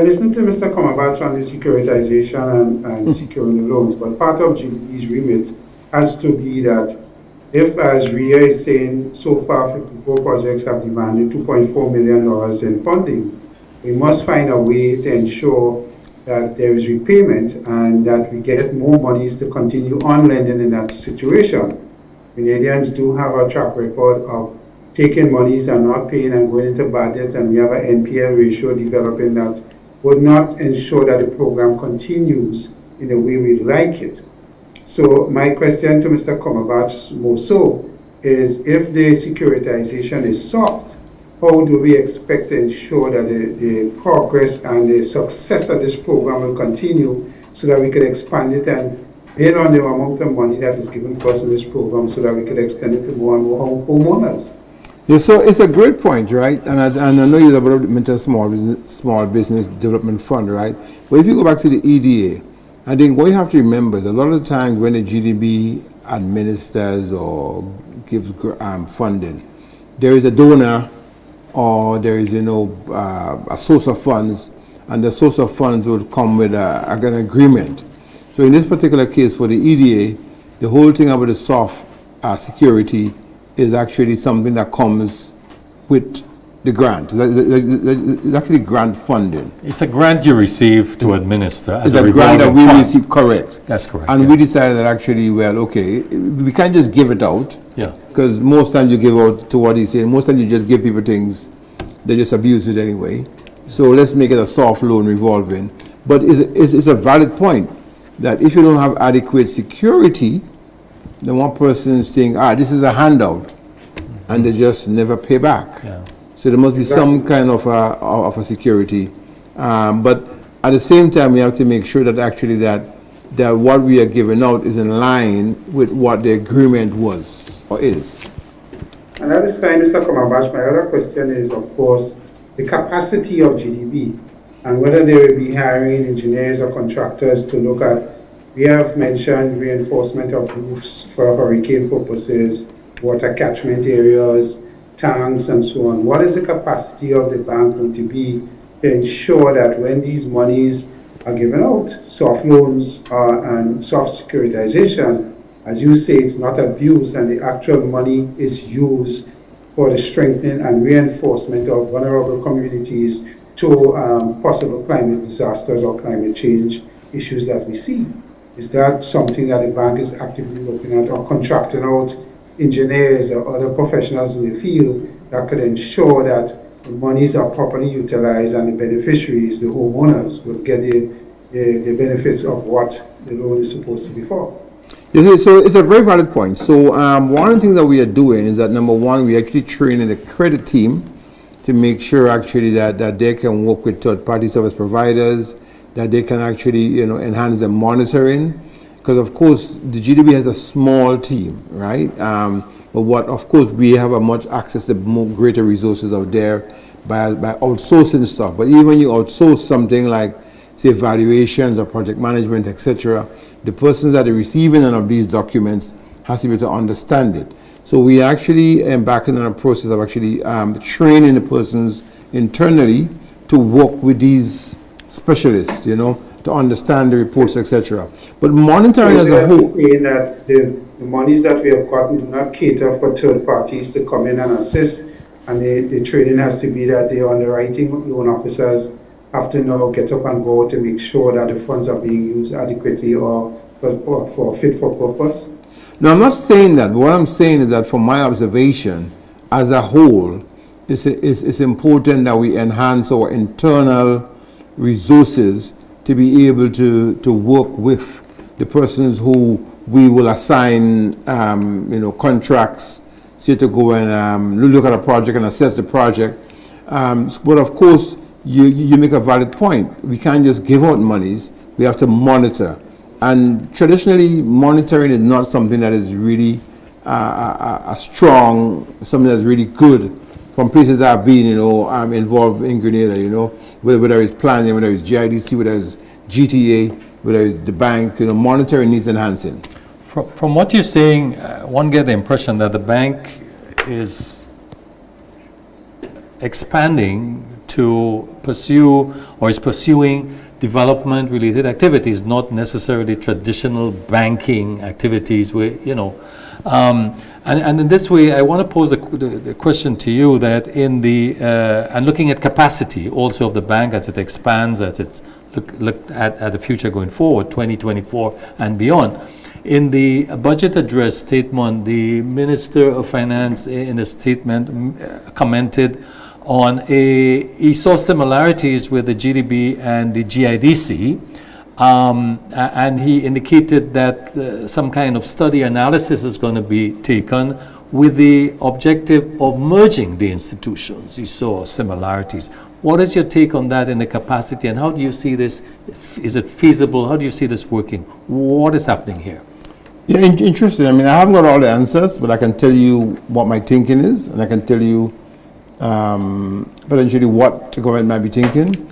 listened to Mr. Komabach on the securitization and securing the loans, but part of GDP's remit has to be that if, as Ria is saying, so far 54 projects have demanded $2.4 million in funding, we must find a way to ensure that there is repayment and that we get more monies to continue on lending in that situation. Canadians do have a track record of taking monies and not paying and going into bad debt, and we have an NPL ratio developing that would not ensure that the program continues in the way we'd like it. So my question to Mr. Komabach more so is, if the securitization is soft, how do we expect to ensure that the progress and the success of this program will continue so that we can expand it and build on the amount of money that is given to us in this program so that we can extend it to more and more homeowners? Yeah, so it's a great point, right? And I know you're about to mention small business development fund, right? But if you go back to the EDA, I think what you have to remember is a lot of the times when the GDB administers or gives funding, there is a donor or there is a source of funds, and the source of funds would come with an agreement. So in this particular case for the EDA, the whole thing about the soft security is actually something that comes with the grant. It's actually grant funding. It's a grant you receive to administer as it's a grant that we receive, correct. That's correct. And we decided that actually, well, okay, we can't just give it out. Yeah. Because most times you give out, to what he's saying, most times you just give people things, they just abuse it anyway. So let's make it a soft loan revolving. But it's a valid point. that if you don't have adequate security, then one person is saying, this is a handout, and they just never pay back. Yeah. So there must be some kind of a security. But at the same time, we have to make sure that actually that what we are giving out is in line with what the agreement was or is. And that is fine, Mr. Komabash. My other question is, of course, the capacity of GDB and whether they will be hiring engineers or contractors to look at. We have mentioned reinforcement of roofs for hurricane purposes, water catchment areas, tanks, and so on. What is the capacity of the bank going to be to ensure that when these monies are given out, soft loans and soft securitization, as you say, it's not abused and the actual money is used for the strengthening and reinforcement of vulnerable communities to possible climate disasters or climate change issues that we see? Is that something that the bank is actively looking at, or contracting out engineers or other professionals in the field that could ensure that the monies are properly utilized and the beneficiaries, the homeowners, will get the benefits of what the loan is supposed to be for? Yes, so it's a very valid point. So one of the things that we are doing is that, number one, we actually training the credit team to make sure actually that they can work with third-party service providers, that they can actually enhance the monitoring, because of course the GDB has a small team, right? But what of course we have a much access to more greater resources out there by outsourcing stuff. But even when you outsource something like, say, valuations or project management, etc., the persons that are receiving of these documents has to be able to understand it. So we actually embarking on a process of actually training the persons internally to work with these specialists, to understand the reports, etc. But monitoring as a whole. Saying that the monies that we have gotten do not cater for third parties to come in and assist, and the training has to be that the underwriting loan officers have to now get up and go to make sure that the funds are being used adequately or for fit for purpose? No, I'm not saying that, but what I'm saying is that from my observation, as a whole, it's important that we enhance our internal resources to be able to work with the persons who we will assign, contracts, say, to go and look at a project and assess the project. But of course, you make a valid point. We can't just give out monies. We have to monitor. And traditionally, monitoring is not something that is really something that's really good from places I've been, involved in Grenada, whether it's planning, whether it's GIDC, whether it's GTA, whether it's the bank, monitoring needs enhancing. From what you're saying, one get the impression that the bank is expanding to pursue or is pursuing development-related activities, not necessarily traditional banking activities where, and in this way, I want to pose the question to you that in the, and looking at capacity also of the bank as it expands, as it's look at the future going forward, 2024 and beyond. In the budget address statement, the Minister of Finance in a statement commented on he saw similarities with the GDB and the GIDC, and he indicated that some kind of study analysis is going to be taken with the objective of merging the institutions. He saw similarities. What is your take on that in the capacity, and how do you see this? Is it feasible? How do you see this working? What is happening here? Yeah, interesting. I mean, I haven't got all the answers, but I can tell you what my thinking is, and I can tell you potentially what the government might be thinking.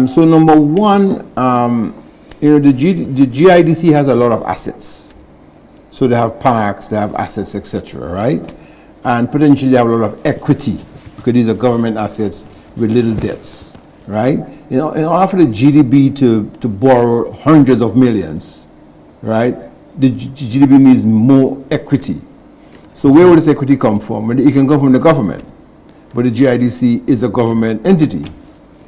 So number one, the GIDC has a lot of assets. So they have parks, they have assets, etc., right? And potentially they have a lot of equity because these are government assets with little debts, right? In order for the GDB to borrow hundreds of millions, right? The GDB needs more equity. So where would this equity come from? It can come from the government. But the GIDC is a government entity.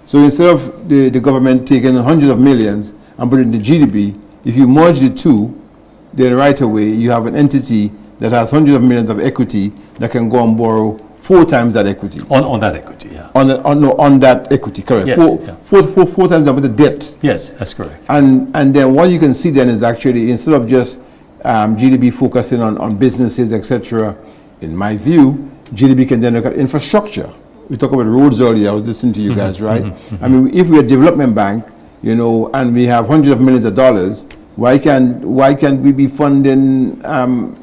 So instead of the government taking hundreds of millions and putting in the GDB, if you merge the two, then right away you have an entity that has hundreds of millions of equity that can go and borrow 4 times that equity. On that equity, yeah. On that equity, correct. Yes, Four times that with the debt. Yes, that's correct. And then what you can see then is actually, instead of just GDB focusing on businesses, etc., in my view, GDB can then look at infrastructure. We talked about roads earlier. I was listening to you guys, right? I mean, if we're a development bank, you know, and we have hundreds of millions of dollars, why can't we be funding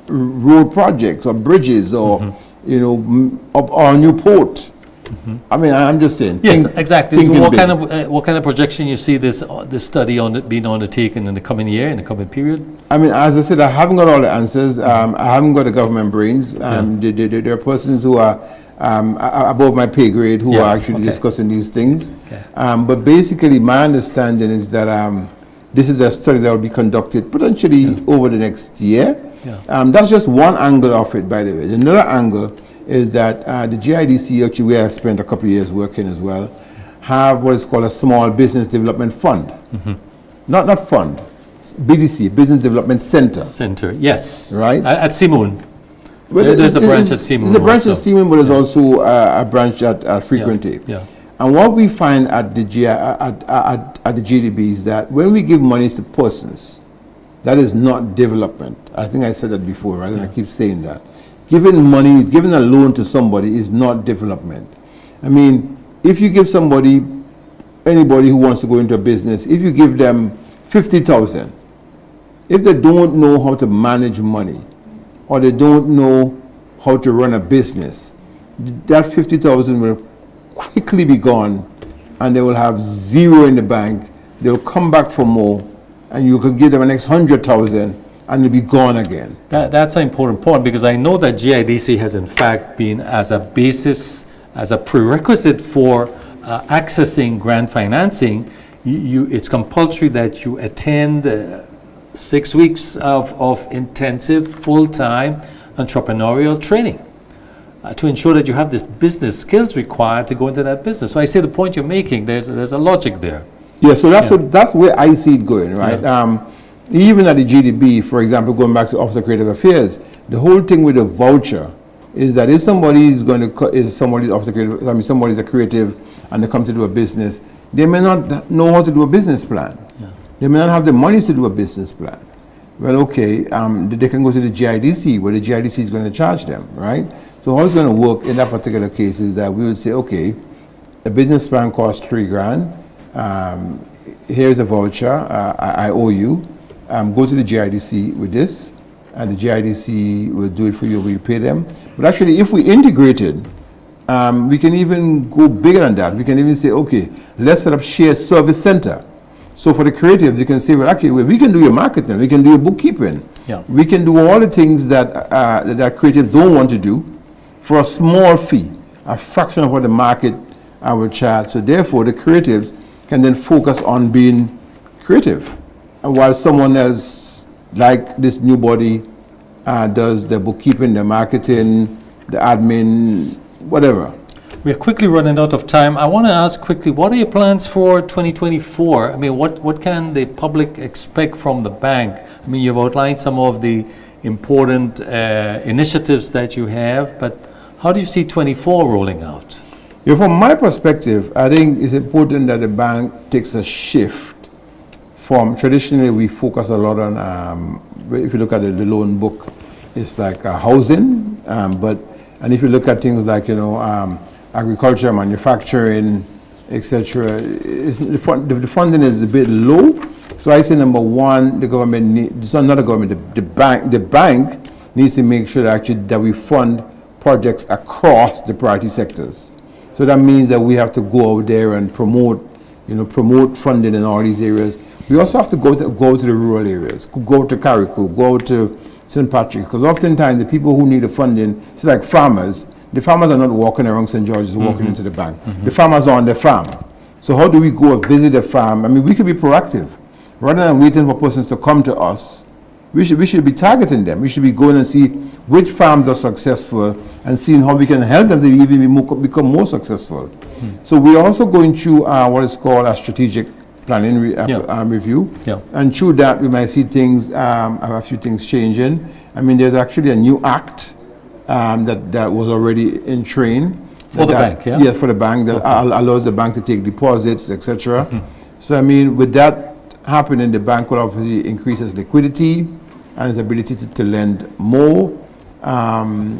road projects or bridges or you know, or a new port? I mean, I'm just saying. Yes, exactly. So what kind of projection you see this study being undertaken in the coming year, in the coming period? I mean, as I said, I haven't got all the answers. I haven't got the government brains. There are persons who are above my pay grade who are actually discussing these things. But basically, my understanding is that this is a study that will be conducted potentially over the next year. That's just one angle of it, by the way. Another angle is that the GIDC, actually where I spent a couple of years working as well, have what is called a Small Business Development Fund. Not fund, BDC, Business Development Center. Center, yes. Right? At Simoon. Well, there's a branch at Simoon. There's a branch at Simoon, but there's also a branch at Frequency. And what we find at the GDB is that when we give money to persons, that is not development. I think I said that before, right? And I keep saying that. Giving money, giving a loan to somebody is not development. I mean, if you give somebody, anybody who wants to go into a business, if you give them 50,000, if they don't know how to manage money, or they don't know how to run a business, that 50,000 will quickly be gone, and they will have zero in the bank. They'll come back for more, and you can give them the next 100,000, and it'll be gone again. That's an important point, because I know that GIDC has in fact been as a basis, as a prerequisite for accessing grant financing. It's compulsory that you attend 6 weeks of intensive, full-time entrepreneurial training to ensure that you have this business skills required to go into that business. So I see the point you're making. There's a logic there. Yeah, so that's where I see it going, right? Even at the GDB, for example, going back to Office of Creative Affairs, the whole thing with the voucher is that if somebody is going to somebody's a creative and they come to do a business, they may not know how to do a business plan. They may not have the money to do a business plan. Well, okay, they can go to the GIDC, where the GIDC is going to charge them, right? So how it's going to work in that particular case is that we would say, okay, a business plan costs $3,000. Here's a voucher, I owe you. Go to the GIDC with this, and the GIDC will do it for you, we'll pay them. But actually, if we integrated, we can even go bigger than that. We can even say, okay, let's set up shared service center. So for the creative, you can say, well, actually, we can do your marketing, we can do your bookkeeping, we can do all the things that creatives don't want to do for a small fee, a fraction of what the market will charge. So therefore, the creatives can then focus on being creative, and while someone else, like this new body, does the bookkeeping, the marketing, the admin, whatever. We're quickly running out of time. I want to ask quickly, what are your plans for 2024? I mean, what can the public expect from the bank? I mean, you've outlined some of the important initiatives that you have, but how do you see 24 rolling out? Yeah, from my perspective, I think it's important that the bank takes a shift from, traditionally we focus a lot on, if you look at the loan book, it's like housing, and if you look at things like, agriculture, manufacturing, etc., the funding is a bit low. So I say, number one, the government, not the government, the bank needs to make sure that we fund projects across the priority sectors. So that means that we have to go out there and promote funding in all these areas. We also have to go to the rural areas, go to Carriacou, go to St. Patrick's, because oftentimes the people who need the funding, it's like farmers. The farmers are not walking around St. George's walking into the bank. The farmers are on the farm. So how do we go and visit the farm? I mean, we could be proactive. Rather than waiting for persons to come to us, we should be targeting them. We should be going and see which farms are successful and seeing how we can help them to even become more successful. So we're also going through what is called a strategic planning review. And through that, we might see things, a few things changing. I mean, there's actually a new act that was already in train. For the bank, yeah? Yes, for the bank, that allows the bank to take deposits, etc. So, I mean, with that happening, the bank will obviously increase its liquidity and its ability to lend more.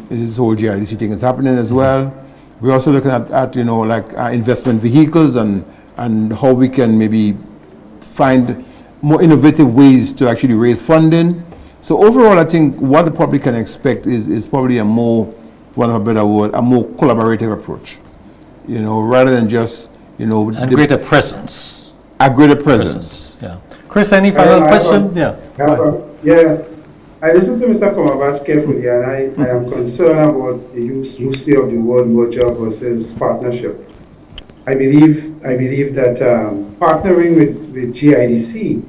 This whole GIDC thing is happening as well. We're also looking at you know, like investment vehicles and how we can maybe find more innovative ways to actually raise funding. So overall, I think what the public can expect is probably a more, one of a better word, a more collaborative approach. You know, rather than just, you know, and greater presence. A greater presence. Yeah. Chris, any final question? Yeah. I listened to Mr. Komabach carefully, and I am concerned about the use loosely of the word merger versus partnership. I believe that partnering with GIDC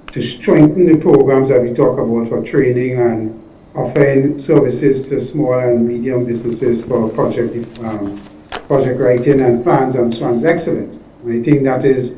to strengthen the programs that we talk about for training and offering services to small and medium businesses for project writing and plans and so on is excellent. I think that is,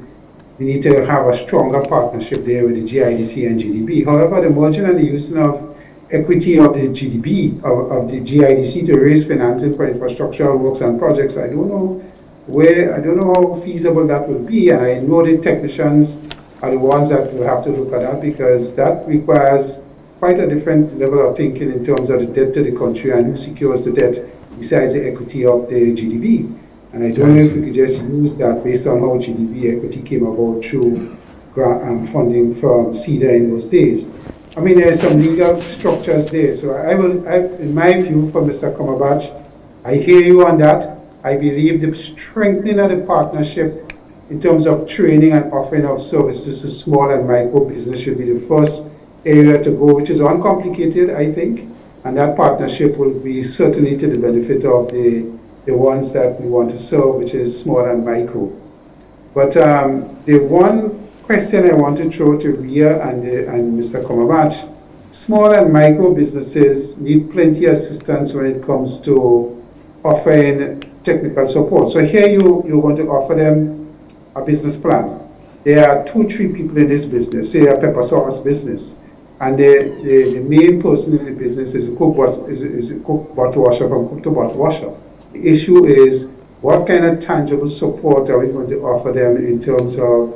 we need to have a stronger partnership there with the GIDC and GDB. However, the merging and the using of equity of the GDB, of the GIDC to raise financing for infrastructural works and projects, I don't know how feasible that will be, and I know the technicians are the ones that will have to look at that, because that requires quite a different level of thinking in terms of the debt to the country and who secures the debt besides the equity of the GDB. And I don't know if we could just use that based on how GDB equity came about through grant funding from CEDA in those days. I mean, there's some legal structures there. So in my view, for Mr. Komabach, I hear you on that. I believe the strengthening of the partnership in terms of training and offering of services to small and micro business should be the first area to go, which is uncomplicated, I think. And that partnership will be certainly to the benefit of the ones that we want to serve, which is small and micro. But the one question I want to throw to Ria and Mr. Komabach, small and micro businesses need plenty of assistance when it comes to offering technical support. So here you're going to offer them a business plan. There are 2-3 people in this business, say a pepper sauce business, and the main person in the business is a cook bottle washer from cook to bottle washer. The issue is, what kind of tangible support are we going to offer them in terms of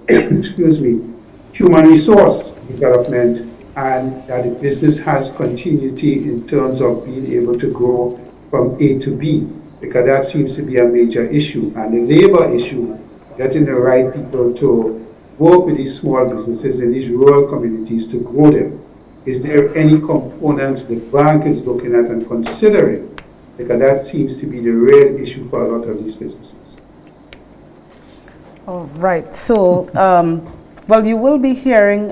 excuse me, human resource development, and that the business has continuity in terms of being able to grow from A to B, because that seems to be a major issue. And the labor issue, getting the right people to work with these small businesses in these rural communities to grow them. Is there any components the bank is looking at and considering? Because that seems to be the real issue for a lot of these businesses. All right. So, well, you will be hearing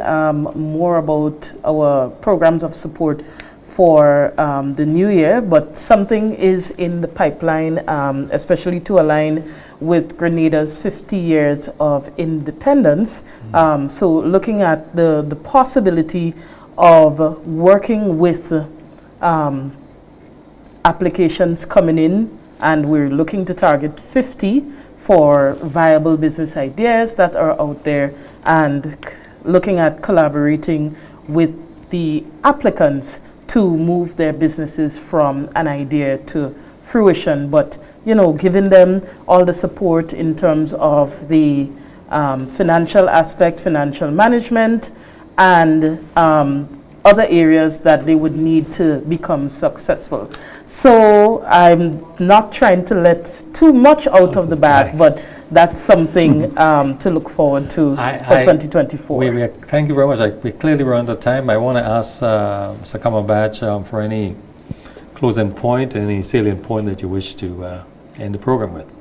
more about our programs of support for the new year, but something is in the pipeline, especially to align with Grenada's 50 years of independence. So looking at the possibility of working with applications coming in, and we're looking to target 50 for viable business ideas that are out there, and looking at collaborating with the applicants to move their businesses from an idea to fruition, but giving them all the support in terms of the financial aspect, financial management, and other areas that they would need to become successful. So I'm not trying to let too much out of the bag, but that's something to look forward to for 2024. Thank you very much. We clearly run out of time. I want to ask Mr. Komabach for any closing point, any salient point that you wish to end the program with.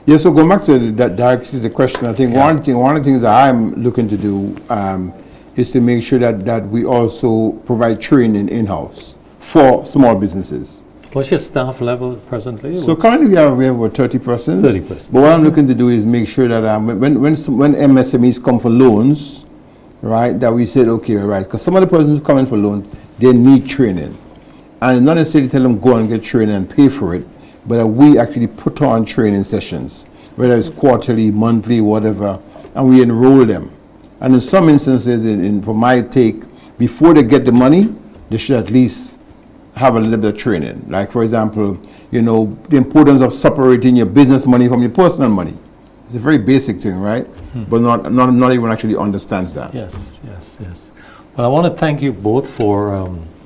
Yeah, so going back to that directly the question, I think one of the things that I'm looking to do is to make sure that we also provide training in-house for small businesses. What's your staff level presently? So currently we have about 30 persons. 30 persons. But what I'm looking to do is make sure that when MSMEs come for loans, right, that we said, okay, right, because some of the persons coming for loans, they need training. And not necessarily tell them go and get training and pay for it, but that we actually put on training sessions, whether it's quarterly, monthly, whatever, and we enroll them. And in some instances, for my take, before they get the money, they should at least have a little bit of training. Like, for example, you know, the importance of separating your business money from your personal money. It's a very basic thing, right? But not everyone actually understands that. Yes, yes, yes. Well, I want to thank you both for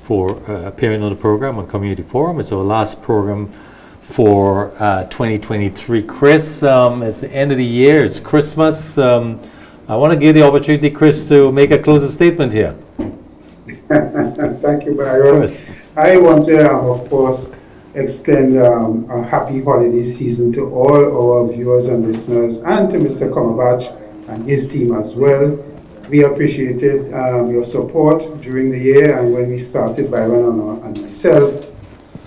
appearing on the program on Community Forum. It's our last program for 2023. Chris, it's the end of the year. It's Christmas. I want to give the opportunity, Chris, to make a closing statement here. Thank you, Byron. First. I want to, of course, extend a happy holiday season to all our viewers and listeners, and to Mr. Komabach and his team as well. We appreciated your support during the year, and when we started, Byron and myself,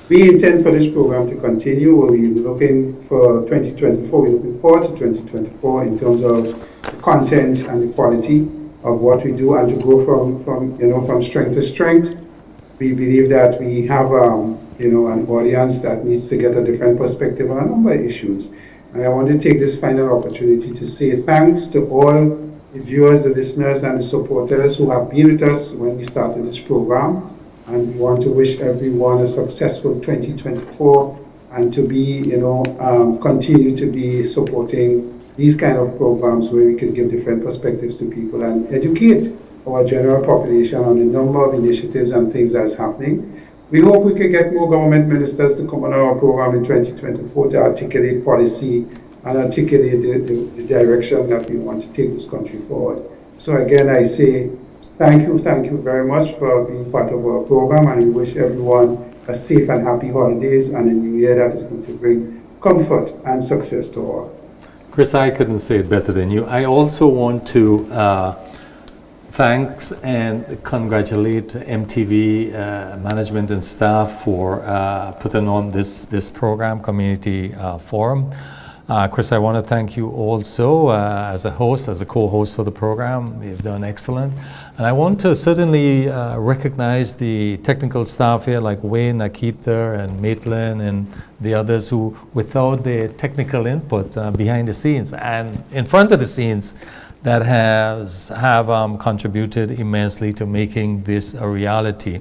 we intend for this program to continue. We're looking for 2024. We're looking forward to 2024 in terms of the content and the quality of what we do, and to go from strength to strength. We believe that we have an audience that needs to get a different perspective on a number of issues. And I want to take this final opportunity to say thanks to all the viewers, the listeners, and the supporters who have been with us when we started this program. And we want to wish everyone a successful 2024, and to be, continue to be supporting these kind of programs where we can give different perspectives to people and educate our general population on the number of initiatives and things that's happening. We hope we can get more government ministers to come on our program in 2024 to articulate policy and articulate the direction that we want to take this country forward. So again, I say thank you very much for being part of our program, and we wish everyone a safe and happy holidays and a new year that is going to bring comfort and success to all. Chris, I couldn't say it better than you. I also want to thanks and congratulate MTV management and staff for putting on this program, Community Forum. Chris, I want to thank you also as a co-host for the program. You've done excellent. And I want to certainly recognize the technical staff here, like Wayne, Akita, and Maitland, and the others who, without their technical input behind the scenes and in front of the scenes, that have contributed immensely to making this a reality.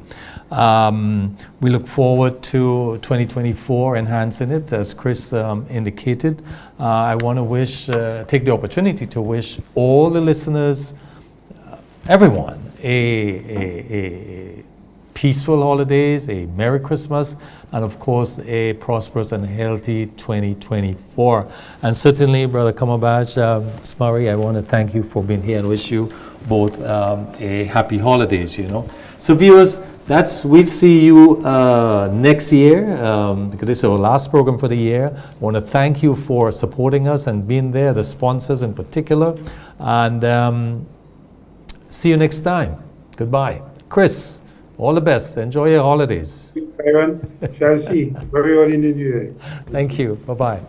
We look forward to 2024, enhancing it, as Chris indicated. I want to take the opportunity to wish all the listeners, everyone, a peaceful holidays, a Merry Christmas, and of course a prosperous and healthy 2024. And certainly, Brother Komabach, Smurry, I want to thank you for being here and wish you both a happy holidays. So viewers, we'll see you next year, because this is our last program for the year. I want to thank you for supporting us and being there, the sponsors in particular, and see you next time. Goodbye. Chris, all the best. Enjoy your holidays. Byron, shall see. Very early in the new year. Thank you. Bye-bye.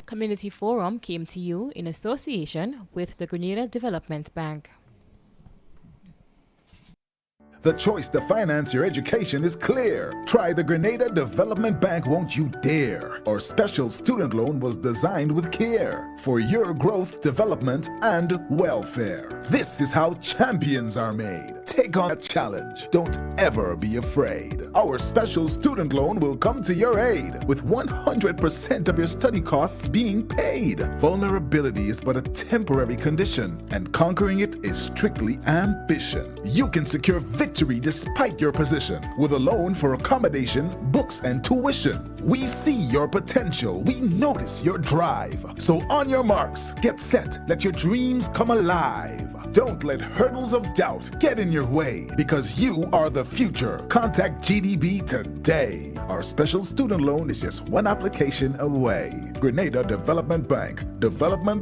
Community Forum came to you in association with the Grenada Development Bank. The choice to finance your education is clear. Try the Grenada Development Bank Won't You Dare. Our special student loan was designed with care for your growth, development, and welfare. This is how champions are made. Take on a challenge. Don't ever be afraid. Our special student loan will come to your aid with 100% of your study costs being paid. Vulnerability is but a temporary condition, and conquering it is strictly ambition. You can secure victory despite your position with a loan for accommodation, books, and tuition. We see your potential. We notice your drive. So on your marks, get set. Let your dreams come alive. Don't let hurdles of doubt get in your way, because you are the future. Contact GDB today. Our special student loan is just one application away. Grenada Development Bank. Development